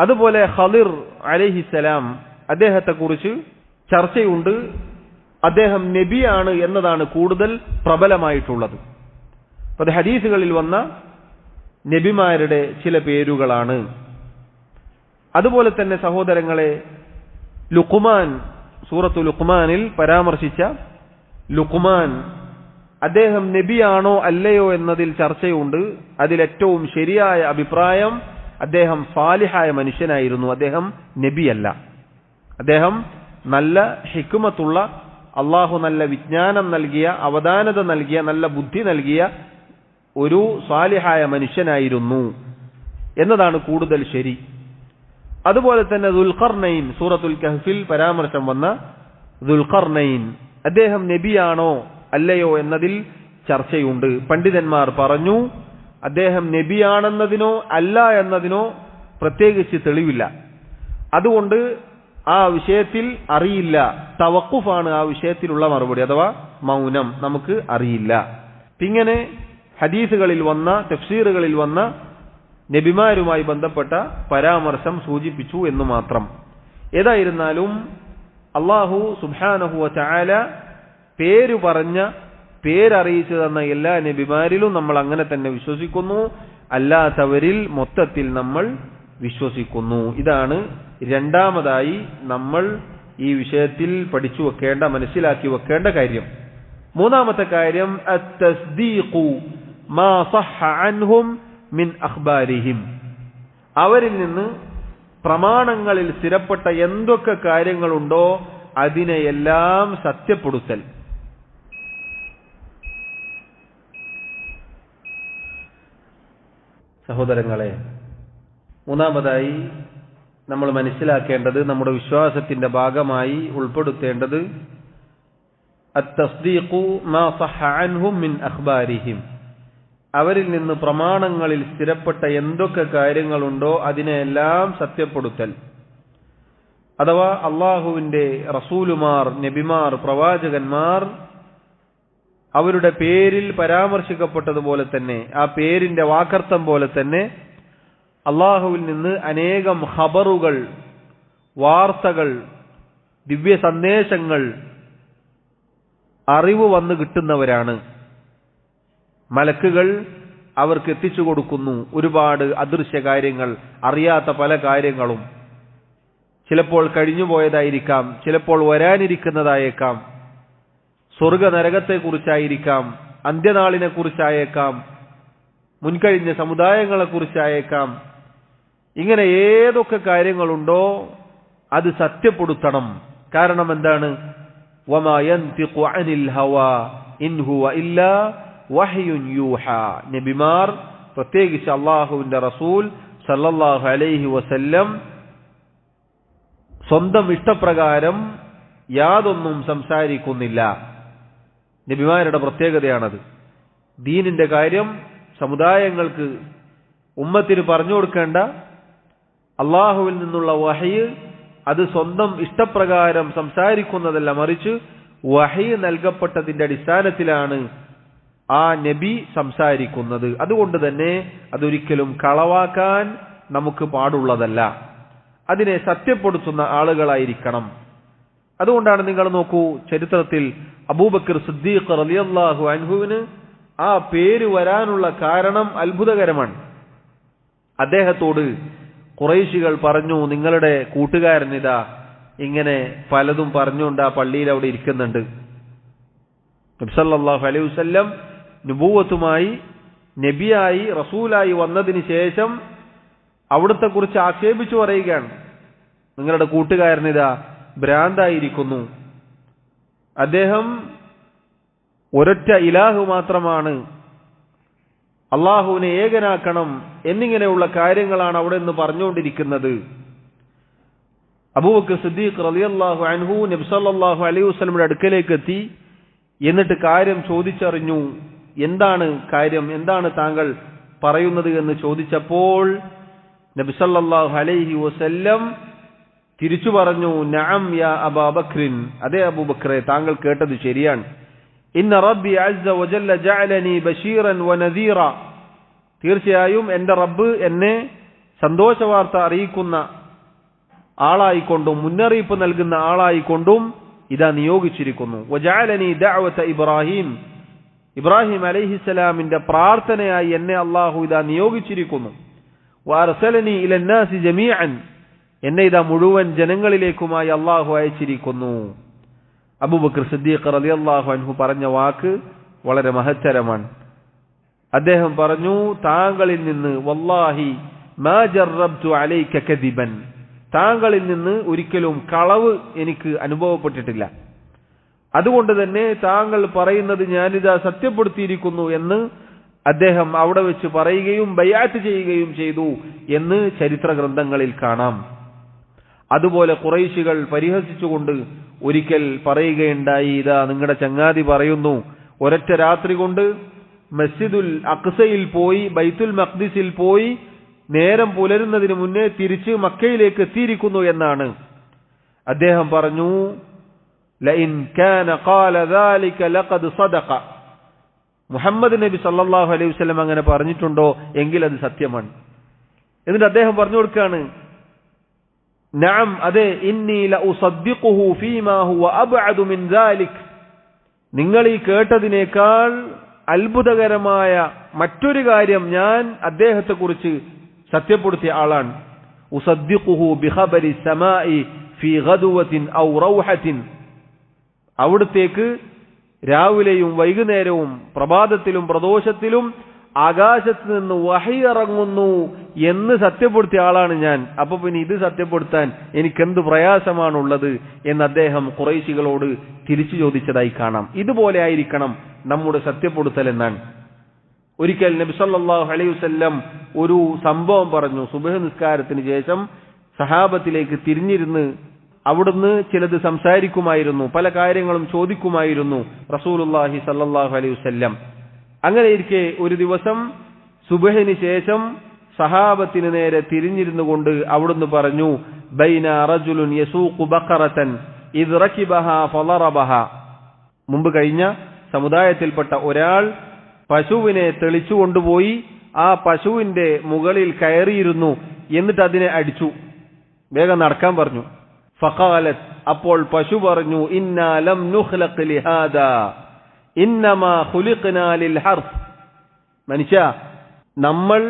അതുപോലെ ഖളിർ അലൈഹിസ്സലാം അദ്ദേഹത്തെ കുറിച്ച് ചർച്ചയുണ്ട്. അദ്ദേഹം നബിയാണ് എന്നതാണ് കൂടുതൽ പ്രബലമായിട്ടുള്ളത്. അത് ഹദീസുകളിൽ വന്ന നബിമാരുടെ ചില പേരുകളാണ്. അതുപോലെ തന്നെ സഹോദരങ്ങളെ, ലുഖ്മാൻ, സൂറത്തു ലുഖ്മാനിൽ പരാമർശിച്ച ലുഖ്മാൻ അദ്ദേഹം നബിയാണോ അല്ലയോ എന്നതിൽ ചർച്ചയുണ്ട്. അതിലേറ്റവും ശരിയായ അഭിപ്രായം അദ്ദേഹം സാലിഹായ മനുഷ്യനായിരുന്നു. അദ്ദേഹം നബിയല്ല. അദ്ദേഹം നല്ല ഹിക്മത്തുള്ള, അള്ളാഹു നല്ല വിജ്ഞാനം നൽകിയ, അവധാനത നൽകിയ, നല്ല ബുദ്ധി നൽകിയ ഒരു സാലിഹായ മനുഷ്യനായിരുന്നു എന്നതാണ് കൂടുതൽ ശരി. അതുപോലെ തന്നെ ദുൽഖർനൈൻ, സൂറത്തുൽ കഹ്ഫിൽ പരാമർശം വന്ന ദുൽഖർനൈൻ അദ്ദേഹം നബിയാണോ അല്ലയോ എന്നതിൽ ചർച്ചയുണ്ട്. പണ്ഡിതന്മാർ പറഞ്ഞു അദ്ദേഹം നബിയാണെന്നതിനോ അല്ല എന്നതിനോ പ്രത്യേകിച്ച് തെളിവില്ല. അതുകൊണ്ട് ആ വിഷയത്തിൽ അറിയില്ല. തവഖുഫാണ് ആ വിഷയത്തിലുള്ള മറുപടി, അഥവാ മൗനം, നമുക്ക് അറിയില്ല. ഇങ്ങനെ ഹദീസുകളിൽ വന്ന, തഫ്സീറുകളിൽ വന്ന നബിമാരുമായി ബന്ധപ്പെട്ട പരാമർശം സൂചിപ്പിച്ചു എന്ന് മാത്രം. ഏതായിരുന്നാലും അല്ലാഹു സുബ്ഹാനഹു വ തആല പേര് പറഞ്ഞ, പേരറിയിച്ചു തന്ന എല്ലാ നബിമാരിലും നമ്മൾ അങ്ങനെ തന്നെ വിശ്വസിക്കുന്നു. അല്ലാത്തവരിൽ മൊത്തത്തിൽ നമ്മൾ വിശ്വസിക്കുന്നു. ഇതാണ് രണ്ടാമതായി നമ്മൾ ഈ വിഷയത്തിൽ പഠിച്ചു വെക്കേണ്ട, മനസ്സിലാക്കി വെക്കേണ്ട കാര്യം. മൂന്നാമത്തെ കാര്യം അത്തസ്ദീഖു മാ സഹ അൻഹും മിൻ അഖ്ബാരിഹിം, അവരിൽ നിന്ന് പ്രമാണങ്ങളിൽ സ്ഥിരപ്പെട്ട എന്തൊക്കെ കാര്യങ്ങളുണ്ടോ അതിനെയെല്ലാം സത്യപ്പെടുത്തൽ. സഹോദരങ്ങളെ, മൂന്നാമതായി നമ്മൾ മനസ്സിലാക്കേണ്ടത്, നമ്മുടെ വിശ്വാസത്തിന്റെ ഭാഗമായി ഉൾപ്പെടുത്തേണ്ടത് അത്തസ്ദീഖു മാ സഹ അൻഹും മിൻ അഖ്ബാരിഹിം, അവരിൽ നിന്ന് പ്രമാണങ്ങളിൽ സ്ഥിരപ്പെട്ട എന്തൊക്കെ കാര്യങ്ങളുണ്ടോ അതിനെല്ലാം സത്യപ്പെടുത്തൽ. അഥവാ അള്ളാഹുവിന്റെ റസൂലുമാർ, നബിമാർ, പ്രവാചകന്മാർ അവരുടെ പേരിൽ പരാമർശിക്കപ്പെട്ടതുപോലെ തന്നെ, ആ പേരിന്റെ വാക്കർത്ഥം പോലെ തന്നെ അള്ളാഹുവിൽ നിന്ന് അനേകം ഖബറുകൾ, വാർത്തകൾ, ദിവ്യ സന്ദേശങ്ങൾ, അറിവ് വന്നു കിട്ടുന്നവരാണ്. മലക്കുകൾ അവർക്ക് എത്തിച്ചു കൊടുക്കുന്നു ഒരുപാട് അദൃശ്യ കാര്യങ്ങൾ, അറിയാത്ത പല കാര്യങ്ങളും. ചിലപ്പോൾ കഴിഞ്ഞുപോയതായിരിക്കാം, ചിലപ്പോൾ വരാനിരിക്കുന്നതായേക്കാം, സ്വർഗ നരകത്തെക്കുറിച്ചായിരിക്കാം, അന്ത്യനാളിനെ കുറിച്ചായേക്കാം, മുൻകഴിഞ്ഞ സമുദായങ്ങളെ കുറിച്ചായേക്കാം. ഇങ്ങനെ ഏതൊക്കെ കാര്യങ്ങളുണ്ടോ അത് സത്യപ്പെടുത്തണം. കാരണം എന്താണ്? വമാ യൻതിഖു അനിൽ ഹവാ ഇൻ ഹുവ ഇല്ലാ വഹ്യുൻ യൂഹാ. നബിമാർ, പ്രത്യേകിച്ച് അള്ളാഹുവിന്റെ റസൂൽ സല്ലല്ലാഹു അലൈഹി വസല്ലം സ്വന്തം ഇഷ്ടപ്രകാരം യാതൊന്നും സംസാരിക്കുന്നില്ല. നബിമാരുടെ പ്രത്യേകതയാണത്. ദീനിന്റെ കാര്യം സമുദായങ്ങൾക്ക്, ഉമ്മത്തിന് പറഞ്ഞു കൊടുക്കേണ്ട അള്ളാഹുവിൽ നിന്നുള്ള വഹയ് അത് സ്വന്തം ഇഷ്ടപ്രകാരം സംസാരിക്കുന്നതല്ല, മറിച്ച് വഹയ് നൽകപ്പെട്ടതിന്റെ അടിസ്ഥാനത്തിലാണ് ആ നബി സംസാരിക്കുന്നത്. അതുകൊണ്ട് തന്നെ അതൊരിക്കലും കളവാക്കാൻ നമുക്ക് പാടുള്ളതല്ല. അതിനെ സത്യപ്പെടുത്തുന്ന ആളുകളായിരിക്കണം. അതുകൊണ്ടാണ് നിങ്ങൾ നോക്കൂ, ചരിത്രത്തിൽ അബൂബക്കർ സിദ്ദീഖ് റളിയല്ലാഹു അൻഹുവിന് ആ പേര് വരാനുള്ള കാരണം അത്ഭുതകരമാണ്. അദ്ദേഹത്തോട് ഖുറൈശികൾ പറഞ്ഞു, നിങ്ങളുടെ കൂട്ടുകാരനിതാ ഇങ്ങനെ പലതും പറഞ്ഞുകൊണ്ട് ആ പള്ളിയിൽ അവിടെ ഇരിക്കുന്നുണ്ട്. നബി സല്ലല്ലാഹു അലൈഹി വസല്ലം നുബുവത്തുമായി നബിയായി റസൂലായി വന്നതിന് ശേഷം അവിടുത്തെ കുറിച്ച് ആക്ഷേപിച്ചു പറയുകയാണ്, നിങ്ങളുടെ കൂട്ടുകാരനിതാ ഭ്രാന്തായിരിക്കുന്നു, അദ്ദേഹം ഒരൊറ്റ ഇലാഹു മാത്രമാണ്, അള്ളാഹുവിനെ ഏകനാക്കണം എന്നിങ്ങനെയുള്ള കാര്യങ്ങളാണ് അവിടെ നിന്ന് പറഞ്ഞുകൊണ്ടിരിക്കുന്നത്. അബൂബക്കർ സിദ്ദീഖ് റളിയല്ലാഹു അൻഹു നബി സല്ലല്ലാഹു അലൈഹി വസല്ലമയുടെ അടുക്കലേക്ക് എത്തി. എന്നിട്ട് കാര്യം ചോദിച്ചറിഞ്ഞു. എന്താണ് കാര്യം, എന്താണ് താങ്കൾ പറയുന്നത് എന്ന് ചോദിച്ചപ്പോൾ നബി സല്ലല്ലാഹു അലൈഹി വസല്ലം തിരിച്ചു പറഞ്ഞു, നഅം യാ അബൂബക്രിൻ, അതേ അബൂബക്കറെ, താങ്കൾ കേട്ടത് ശരിയാണ്. ഇന്ന റബ്ബി അസ്സ വജല്ല ജഅലനി ബശീറൻ വനദീറ, തീർച്ചയായും എന്റെ റബ്ബ് എന്നെ സന്തോഷവാർത്ത അറിയിക്കുന്ന ആളായിക്കൊണ്ടും മുന്നറിയിപ്പ് നൽകുന്ന ആളായിക്കൊണ്ടും ഇതാ നിയോഗിച്ചിരിക്കുന്നു. വജഅലനി ദഅവത ഇബ്രാഹിം, ഇബ്രാഹിം അലൈഹിസ്സലാമിന്റെ പ്രാർത്ഥനയായി എന്നെ അല്ലാഹു ഇതാ നിയോഗിച്ചിരിക്കുന്നു. വഅർസലനി ഇലന്നാസി ജമീഅൻ, എന്നെ ഇതാ മുഴുവൻ ജനങ്ങളിലേക്കുമായി അല്ലാഹു അയച്ചിരിക്കുന്നു. അബൂബക്കർ സിദ്ദീഖ് റളിയല്ലാഹു അൻഹു പറഞ്ഞ വാക്ക് വളരെ മഹത്തരമാണ്. അദ്ദേഹം പറഞ്ഞു, താങ്കളിൽ നിന്ന് വല്ലാഹി മാ ജറബ്തു അലൈക കദിബൻ, താങ്കളിൽ നിന്ന് ഒരിക്കലും കളവ് എനിക്ക് അനുഭവപ്പെട്ടിട്ടില്ല. അതുകൊണ്ട് തന്നെ താങ്കൾ പറയുന്നത് ഞാനിതാ സത്യപ്പെടുത്തിയിരിക്കുന്നു എന്ന് അദ്ദേഹം അവിടെ വെച്ച് പറയുകയും ബൈഅത്ത് ചെയ്യുകയും ചെയ്തു എന്ന് ചരിത്ര ഗ്രന്ഥങ്ങളിൽ കാണാം. അതുപോലെ ഖുറൈശികൾ പരിഹസിച്ചുകൊണ്ട് ഒരിക്കൽ പറയുകയുണ്ടായി, ഇതാ നിങ്ങളുടെ ചങ്ങാതി പറയുന്നു, ഒരൊറ്റ രാത്രി കൊണ്ട് മസ്ജിദുൽ അഖ്സയിൽ പോയി ബൈത്തുൽ മഖ്ദിസിൽ പോയി നേരം പുലരുന്നതിന് മുന്നേ തിരിച്ച് മക്കയിലേക്ക് എത്തിയിരിക്കുന്നു എന്നാണ്. അദ്ദേഹം പറഞ്ഞു, ലഇൻ കാന ഖാല ദാലിക ലഖദ് സദഖ, മുഹമ്മദ് നബി സല്ലല്ലാഹു അലൈഹി വസല്ലം അങ്ങനെ പറഞ്ഞിട്ടുണ്ടോ എങ്കിൽ അത് സത്യമാണ്. എന്നിട്ട് അദ്ദേഹം പറഞ്ഞു കൊടുക്കുകയാണ്, നഅം, അതെ, ഇന്നി ലഉസദ്ദിഖുഹു ഫീമാ ഹുവ അബ്അദു മിൻ ദാലിക്, നിങ്ങൾ ഈ കേട്ടതിനേക്കാൾ അത്ഭുതകരമായ മറ്റൊരു കാര്യം ഞാൻ അദ്ദേഹത്തെക്കുറിച്ച് സത്യപ്പെടുത്തിയ ആളാണ്. ഉസദ്ദിഖുഹു ബിഖബരി സമാഇ ഫീ ഗദവത്തിൻ ഔ റൗഹത്തിൻ, അവിടത്തേക്ക് രാവിലെയും വൈകുന്നേരവും പ്രഭാതത്തിലും പ്രദോഷത്തിലും ആകാശത്ത് നിന്ന് വഹി ഇറങ്ങുന്നു എന്ന് സത്യപ്പെടുത്തിയ ആളാണ് ഞാൻ. അപ്പൊ പിന്നെ ഇത് സത്യപ്പെടുത്താൻ എനിക്കെന്ത് പ്രയാസമാണുള്ളത് എന്ന് അദ്ദേഹം ഖുറൈശികളോട് തിരിച്ചു ചോദിച്ചതായി കാണാം. ഇതുപോലെ ആയിരിക്കണം നമ്മുടെ സത്യപ്പെടുത്തൽ എന്നാണ്. ഒരിക്കൽ നബി സല്ലല്ലാഹു അലൈഹി വസല്ലം ഒരു സംഭവം പറഞ്ഞു. സുബ്ഹ് നിസ്കാരത്തിന് ശേഷം സഹാബത്തിലേക്ക് തിരിഞ്ഞിരുന്ന് അവിടുന്ന് ചിലത് സംസാരിക്കുമായിരുന്നു, പല കാര്യങ്ങളും ചോദിക്കുമായിരുന്നു റസൂലുള്ളാഹി സല്ലല്ലാഹു അലൈഹി വസല്ലം. അങ്ങനെ ഇരിക്കെ ഒരു ദിവസം സുബ്ഹിന് ശേഷം സഹാബത്തിന് നേരെ തിരിഞ്ഞിരുന്നു കൊണ്ട് അവിടുന്ന് പറഞ്ഞു, ബൈന റജുലുൻ യസൂഖു ബഖറതൻ ഇദ് റകിബഹാ ഫളറബഹാ, മുമ്പ് കഴിഞ്ഞ സമുദായത്തിൽപ്പെട്ട ഒരാൾ പശുവിനെ തെളിച്ചു കൊണ്ടുപോയി ആ പശുവിന്റെ മുകളിൽ കയറിയിരുന്നു, എന്നിട്ട് അതിനെ അടിച്ചു, വേഗം നടക്കാൻ പറഞ്ഞു. ഫഖാലത്, അപ്പോൾ പശു പറഞ്ഞു, ഇന്നാ ലം നുഖ്ലഖ് ലിഹാദാ ഇന്നമാ ഖുലിഖ്നാ ലിൽ ഹർഫ്, മനുഷ്യ, നമ്മൾ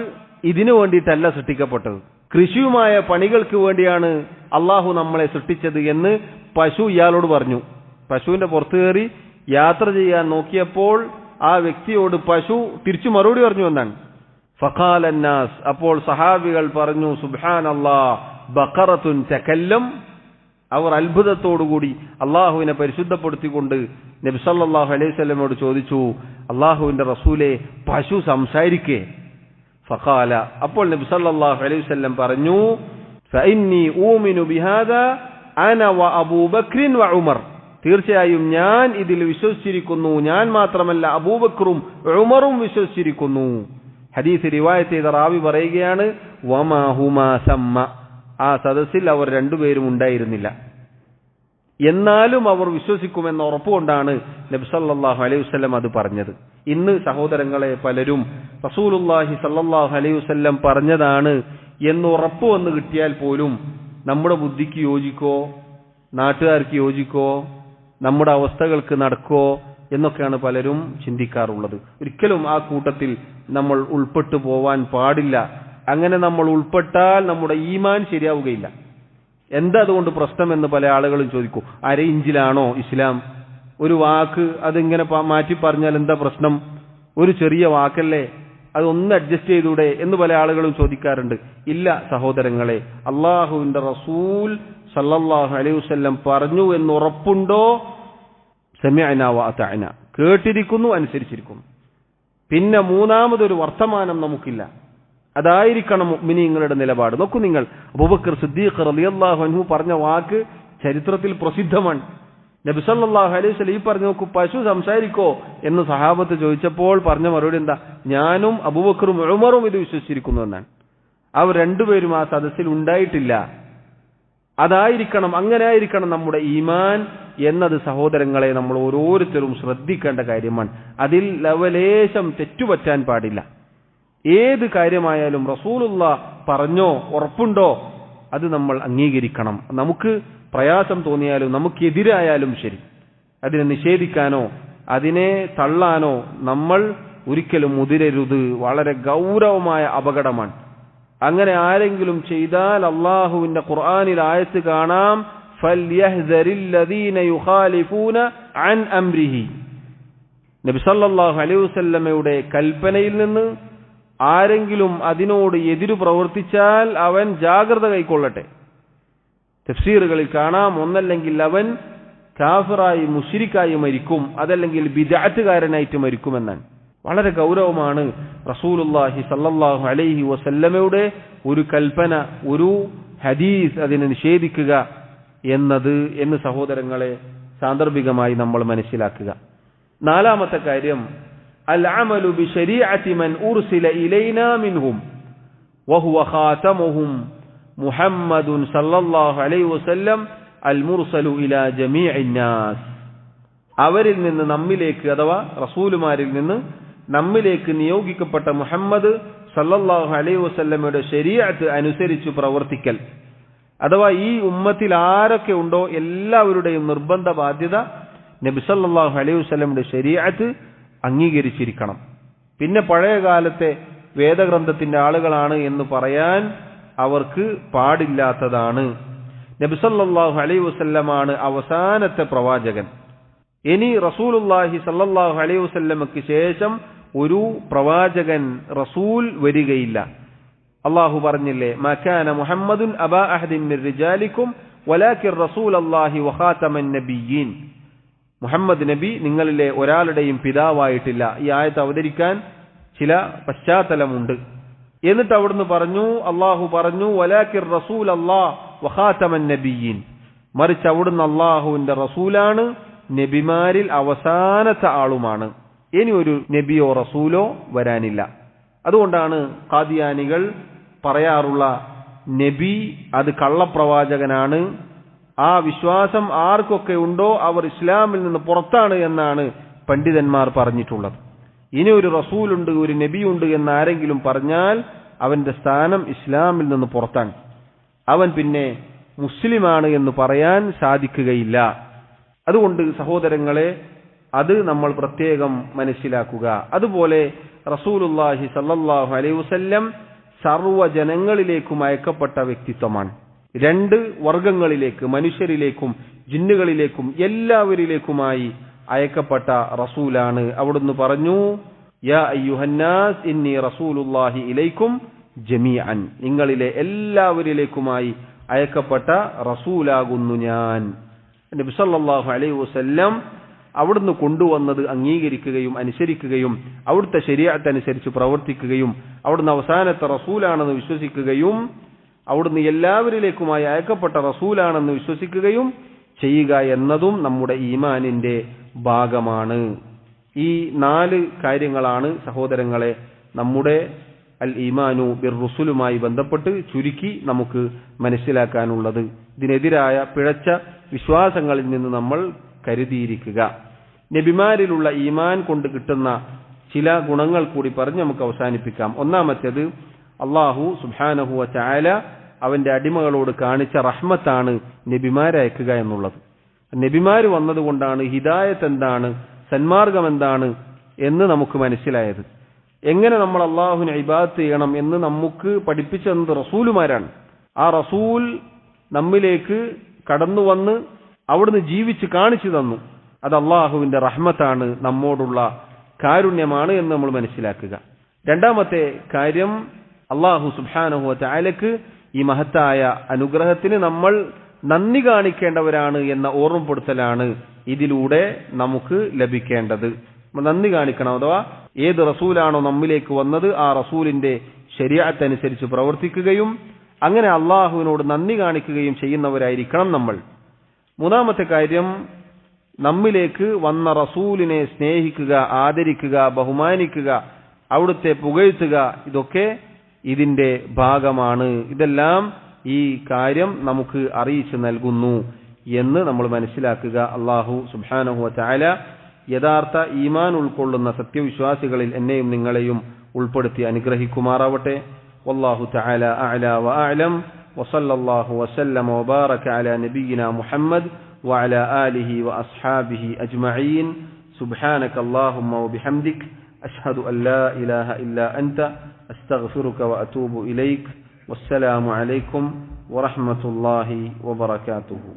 ഇതിനു വേണ്ടിയിട്ടല്ല സൃഷ്ടിക്കപ്പെട്ടത്, കൃഷിയുമായ പണികൾക്ക് വേണ്ടിയാണ് അള്ളാഹു നമ്മളെ സൃഷ്ടിച്ചത് എന്ന് പശു ഇയാളോട് പറഞ്ഞു. പശുവിന്റെ പുറത്തു കയറി യാത്ര ചെയ്യാൻ നോക്കിയപ്പോൾ ആ വ്യക്തിയോട് പശു തിരിച്ചു മറുപടി പറഞ്ഞു എന്നാണ്. ഫഖാലന്നാസ്, അപ്പോൾ സഹാബികൾ പറഞ്ഞു, സുബ്ഹാനല്ലാഹ് ബഖറത്തുൻ തകല്ലം, അവർ അത്ഭുതത്തോടുകൂടി അള്ളാഹുവിനെ പരിശുദ്ധപ്പെടുത്തിക്കൊണ്ട് നബി സല്ലല്ലാഹു അലൈഹി വസല്ലമയോട് ചോദിച്ചു, അള്ളാഹുവിന്റെ റസൂലെ, പശു സംസാരിക്കേ? ഫഖാല, അപ്പോൾ നബി സല്ലല്ലാഹു അലൈഹി വസല്ലം പറഞ്ഞു, ഫഇന്നി ഊമിനു ബിഹാദാ അന വ അബൂബക്രിൻ വ ഉമർ, തീർച്ചയായും ഞാൻ ഇതിൽ വിശ്വസിച്ചിരിക്കുന്നു, ഞാൻ മാത്രമല്ല അബൂബക്കറും ഉമറും വിശ്വസിച്ചിരിക്കുന്നു. ഹദീസ് റിവായത്ത് ചെയ്ത റാവി പറയുകയാണ്, വമാ ഹുമാ സമ്മ, ആ സദസ്സിൽ അവർ രണ്ടുപേരും ഉണ്ടായിരുന്നില്ല. എന്നാലും അവർ വിശ്വസിക്കുമെന്ന ഉറപ്പുകൊണ്ടാണ് നബി സല്ലല്ലാഹു അലൈഹി വസല്ലം അത് പറഞ്ഞത്. ഇന്ന് സഹോദരങ്ങളെ പലരും റസൂലുള്ളാഹി സല്ലല്ലാഹു അലൈഹി വസല്ലം പറഞ്ഞതാണ് എന്ന് ഉറപ്പ് വന്ന് കിട്ടിയാൽ പോലും നമ്മുടെ ബുദ്ധിക്ക് യോജിക്കോ, നാട്ടുകാർക്ക് യോജിക്കോ, നമ്മുടെ അവസ്ഥകൾക്ക് നടക്കോ എന്നൊക്കെയാണ് പലരും ചിന്തിക്കാറുള്ളത്. ഒരിക്കലും ആ കൂട്ടത്തിൽ നമ്മൾ ഉൾപ്പെട്ടു പോവാൻ പാടില്ല. അങ്ങനെ നമ്മൾ ഉൾപ്പെട്ടാൽ നമ്മുടെ ഈമാൻ ശരിയാവുകയില്ല. എന്താ അതുകൊണ്ട് പ്രശ്നമെന്ന് പല ആളുകളും ചോദിക്കും. 1/2 ഇഞ്ചിലാണോ ഇസ്ലാം? ഒരു വാക്ക് അതിങ്ങനെ മാറ്റി പറഞ്ഞാൽ എന്താ പ്രശ്നം? ഒരു ചെറിയ വാക്കല്ലേ, അതൊന്ന് അഡ്ജസ്റ്റ് ചെയ്തൂടെ എന്ന് പല ആളുകളും ചോദിക്കാറുണ്ട്. ഇല്ല സഹോദരങ്ങളെ, അള്ളാഹുവിന്റെ റസൂൽ സല്ലല്ലാഹു അലൈഹി വസല്ലം പറഞ്ഞു എന്ന് ഉറപ്പുണ്ടോ, സമിഅനാ വഅതഅനാ, കേട്ടിരിക്കുന്നു, അനുസരിച്ചിരിക്കുന്നു. പിന്നെ മൂന്നാമതൊരു വർത്തമാനം നമുക്കില്ല. അതായിരിക്കണം മുഅ്മിനീങ്ങളുടെ നിലപാട്. നോക്കൂ നിങ്ങൾ, അബൂബക്കർ സിദ്ദീഖ് റളിയല്ലാഹു അൻഹു പറഞ്ഞ വാക്ക് ചരിത്രത്തിൽ പ്രസിദ്ധമാണ്. നബി സല്ലല്ലാഹു അലൈഹി വസല്ലം ഈ പറഞ്ഞു നോക്കൂ, പശു സംസാരിക്കോ എന്ന് സഹാബത്ത് ചോദിച്ചപ്പോൾ പറഞ്ഞ മറുപടി എന്താ? ഞാനും അബൂബക്കറും ഉമറും ഇത് വിശ്വസിച്ചിരിക്കുന്നു എന്നാണ്. അവർ രണ്ടുപേരും ആ സദസ്സിൽ ഉണ്ടായിട്ടില്ല. അതായിരിക്കണം, അങ്ങനെ ആയിരിക്കണം നമ്മുടെ ഈമാൻ എന്നത് സഹോദരങ്ങളെ നമ്മൾ ഓരോരുത്തരും ശ്രദ്ധിക്കേണ്ട കാര്യമാണ്. അതിൽ ലവലേശം തെറ്റുപറ്റാൻ പാടില്ല. ഏത് കാര്യമായാലും റസൂലുള്ളാഹ് പറഞ്ഞോ ഉറപ്പുണ്ടോ അത് നമ്മൾ അംഗീകരിക്കണം. നമുക്ക് പ്രയാസം തോന്നിയാലും നമുക്കെതിരായാലും ശരി, അതിനെ നിഷേധിക്കാനോ അതിനെ തള്ളാനോ നമ്മൾ ഒരിക്കലും മുതിരരുത്. വളരെ ഗൗരവമായ അപകടമാണ്. അങ്ങനെ ആരെങ്കിലും ചെയ്താൽ അള്ളാഹുവിന്റെ ഖുർആനിൽ ആയത്ത് കാണാം, ഫൽയഹ്ദരില്ലദീന യുഖാലിഫൂന അൻ അംരിഹി. നബി സല്ലല്ലാഹു അലൈഹി വസല്ലമയുടെ കൽപ്പനയിൽ നിന്ന് ആരെങ്കിലും അതിനോട് എതിരു പ്രവർത്തിച്ചാൽ അവൻ ജാഗ്രത കൈക്കൊള്ളട്ടെ. തഫ്സീറുകളിൽ കാണാം, ഒന്നല്ലെങ്കിൽ അവൻ കാഫിറായി മുശ്രിക്കായി മരിക്കും, അതല്ലെങ്കിൽ ബിദ്അത്തുകാരനായിട്ട് മരിക്കുമെന്നാണ്. വളരെ ഗൗരവമാണ് റസൂലുള്ളാഹി സല്ലല്ലാഹു അലൈഹി വസല്ലമയുടെ ഒരു കൽപ്പന, ഒരു ഹദീസ് അതിനെ നിഷേധിക്കുക എന്ന് സഹോദരങ്ങളെ സാന്ദർഭികമായി നമ്മൾ മനസ്സിലാക്കുക. നാലാമത്തെ കാര്യം, അൽ അമലു ബിശരീഅതി മൻ ഉർസില ഇലൈനാ മിൻഹും വഹുവ ഖാതമുഹും മുഹമ്മദുൻ സല്ലല്ലാഹു അലൈഹി വസല്ലം അൽ മുർസലു ഇലാ ജമീഇൻ നാസ്. അവരിൽ നിന്ന് നമ്മിലേക്ക്, അഥവാ റസൂലുമാരിൽ നിന്ന് നമ്മിലേക്ക് നിയോഗിക്കപ്പെട്ട മുഹമ്മദ് സല്ലല്ലാഹു അലൈഹി വസല്ലമയുടെ ശരീഅത്ത് അനുസരിച്ച് പ്രവർത്തിക്കൽ, അഥവാ ഈ ഉമ്മത്തിൽ ആരൊക്കെ ഉണ്ടോ എല്ലാവരുടെയും നിർബന്ധ ബാധ്യത നബി സല്ലല്ലാഹു അലൈഹി വസല്ലമയുടെ ശരീഅത്ത് അംഗീകരിച്ചിരിക്കണം. പിന്നെ പഴയ കാലത്തെ വേദഗ്രന്ഥത്തിന്റെ ആളുകളാണ് എന്ന് പറയാൻ അവർക്ക് പാടില്ലാത്തതാണ്. നബി സല്ലല്ലാഹു അലൈഹി വസല്ലമാണ് അവസാനത്തെ പ്രവാചകൻ. ഇനി റസൂലുള്ളാഹി സല്ലല്ലാഹു അലൈഹി വസല്ലമക്ക് ശേഷം ഒരു പ്രവാചകൻ റസൂൽ വരികയില്ല. അല്ലാഹു പറഞ്ഞില്ലേ, മാ കാന മുഹമ്മദുൻ അബാ അഹദിൻ മിർ റിജാലിക്കും വലാകിൻ റസൂലല്ലാഹി വഖാതമൻ നബിയ്യീൻ. മുഹമ്മദ് നബി നിങ്ങളിലെ ഒരാളുടെയും പിതാവായിട്ടില്ല. ഈ ആയത്ത് അവതരിക്കാൻ ചില പശ്ചാത്തലമുണ്ട്. എന്നിട്ട് അവിടുന്ന് പറഞ്ഞു, അല്ലാഹു പറഞ്ഞു, വലാകിൻ റസൂലല്ലാഹ് വഖാതമൻ നബിയ്യീൻ, മറിച്ച് അവിടുന്ന് അല്ലാഹുവിന്റെ റസൂലാണ്, നബിമാരിൽ അവസാനത്തെ ആളുമാണ്. ഇനി ഒരു നബിയോ റസൂലോ വരാനില്ല. അതുകൊണ്ടാണ് ഖാദിയാനികൾ പറയാറുള്ള നബി അത് കള്ളപ്രവാചകനാണ്, ആ വിശ്വാസം ആർക്കൊക്കെ ഉണ്ടോ അവർ ഇസ്ലാമിൽ നിന്ന് പുറത്താണ് എന്നാണ് പണ്ഡിതന്മാർ പറഞ്ഞിട്ടുള്ളത്. ഇനി ഒരു റസൂലുണ്ട്, ഒരു നബിയുണ്ട് എന്ന് ആരെങ്കിലും പറഞ്ഞാൽ അവന്റെ സ്ഥാനം ഇസ്ലാമിൽ നിന്ന് പുറത്താണ്. അവൻ പിന്നെ മുസ്ലിമാണ് എന്ന് പറയാൻ സാധിക്കുകയില്ല. അതുകൊണ്ട് സഹോദരങ്ങളെ, അത് നമ്മൾ പ്രത്യേകം മനസ്സിലാക്കുക. അതുപോലെ റസൂലുള്ളാഹി സല്ലല്ലാഹു അലൈഹി വസല്ലം സർവ്വജനങ്ങളിലേക്കും അയക്കപ്പെട്ട വ്യക്തിത്വമാണ്. 2 വർഗങ്ങളിലേക്ക്, മനുഷ്യരിലേക്കും ജിന്നുകളിലേക്കും എല്ലാവരിലേക്കുമായി അയക്കപ്പെട്ട റസൂലാണ്. അവിടുന്ന് പറഞ്ഞു, യാ അയ്യുഹന്നാസ് ഇന്നി റസൂലുള്ളാഹി ഇലൈക്കും ജമീഅൻ, നിങ്ങളിലെ എല്ലാവരിലേക്കുമായി അയക്കപ്പെട്ട റസൂലാകുന്നു ഞാൻ. നബി സല്ലല്ലാഹു അലൈഹി വസല്ലം അവിടുന്ന് കൊണ്ടുവന്നത് അംഗീകരിക്കുകയും അനുസരിക്കുകയും അവിടുത്തെ ശരീഅത്ത് അനുസരിച്ച് പ്രവർത്തിക്കുകയും അവിടുന്ന് അവസാനത്തെ റസൂലാണെന്ന് വിശ്വസിക്കുകയും അവിടുന്ന് എല്ലാവരിലേക്കുമായി അയക്കപ്പെട്ട റസൂലാണെന്ന് വിശ്വസിക്കുകയും ചെയ്യുക എന്നതും നമ്മുടെ ഈമാനിന്റെ ഭാഗമാണ്. ഈ 4 കാര്യങ്ങളാണ് സഹോദരങ്ങളെ നമ്മുടെ അൽ ഈമാനു ബിർ റുസുലുമായി ബന്ധപ്പെട്ട് ചുരുക്കി നമുക്ക് മനസ്സിലാക്കാനുള്ളത്. ഇതിനെതിരായ പിഴച്ച വിശ്വാസങ്ങളിൽ നിന്ന് നമ്മൾ കരുതിയിരിക്കുക. നബിമാരിലുള്ള ഈമാൻ കൊണ്ട് കിട്ടുന്ന ചില ഗുണങ്ങൾ കൂടി പറഞ്ഞ് നമുക്ക് അവസാനിപ്പിക്കാം. ഒന്നാമത്തേത്, അല്ലാഹു സുബ്ഹാനഹു വ തആല അവന്റെ അടിമകളോട് കാണിച്ച റഹ്മത്താണ് നബിമാരെ അയക്കുക എന്നുള്ളത്. നബിമാർ വന്നതുകൊണ്ടാണ് ഹിദായത്ത് എന്താണ്, സന്മാർഗം എന്താണ് എന്ന് നമുക്ക് മനസ്സിലായത്. എങ്ങനെ നമ്മൾ അള്ളാഹുവിനെ ഇബാദത്ത് ചെയ്യണം എന്ന് നമുക്ക് പഠിപ്പിച്ചു തന്നത് റസൂലുമാരാണ്. ആ റസൂൽ നമ്മിലേക്ക് കടന്നു വന്ന് അവിടുന്ന് ജീവിച്ച് കാണിച്ചു തന്നു. അത് അള്ളാഹുവിന്റെ റഹ്മത്താണ്, നമ്മോടുള്ള കാരുണ്യമാണ് എന്ന് നമ്മൾ മനസ്സിലാക്കുക. രണ്ടാമത്തെ കാര്യം, അള്ളാഹു സുബ്ഹാനഹു വ തആലക്ക് ഈ മഹത്തായ അനുഗ്രഹത്തിന് നമ്മൾ നന്ദി കാണിക്കേണ്ടവരാണ് എന്ന ഓർമ്മപ്പെടുത്തലാണ് ഇതിലൂടെ നമുക്ക് ലഭിക്കേണ്ടത്. നന്ദി കാണിക്കണം. അഥവാ ഏത് റസൂലാണോ നമ്മിലേക്ക് വന്നത് ആ റസൂലിന്റെ ശരീഅത്ത് അനുസരിച്ച് പ്രവർത്തിക്കുകയും അങ്ങനെ അള്ളാഹുവിനോട് നന്ദി കാണിക്കുകയും ചെയ്യുന്നവരായിരിക്കണം നമ്മൾ. മൂന്നാമത്തെ കാര്യം, നമ്മിലേക്ക് വന്ന റസൂലിനെ സ്നേഹിക്കുക, ആദരിക്കുക, ബഹുമാനിക്കുക, അവിടുത്തെ പുകഴ്ത്തുക, ഇതൊക്കെ ഇതിന്റെ ഭാഗമാണ്. ഇതെല്ലാം ഈ കാര്യം നമുക്ക് അറിയിച്ചു നൽകുന്നു എന്ന് നമ്മൾ മനസ്സിലാക്കുക. അല്ലാഹു സുബ്ഹാനഹു വ തആല യഥാർത്ഥ ഈമാൻ ഉൾക്കൊള്ളുന്ന സത്യവിശ്വാസികളിൽ എന്നെയും നിങ്ങളെയും ഉൾപ്പെടുത്തി അനുഗ്രഹിക്കുമാറാവട്ടെ. വല്ലാഹു തആല അഅല വ അഅലം വസല്ലല്ലാഹു വസല്ലമ വബാറക അലാ നബിയിനാ മുഹമ്മദ് വഅലാ ആലിഹി വഅസ്ഹാബിഹി അജ്മഈൻ. സുബ്ഹാനകല്ലാഹുമ്മ വബിഹംദിക അഷ്ഹദു അൻ ലാ ഇലാഹ ഇല്ലാ അൻത അസ്തഗ്ഫിറുക വഅതൂബു ഇലൈക. വസ്സലാമു അലൈക്കും വറഹ്മത്തുള്ളാഹി വബറകാതുഹു.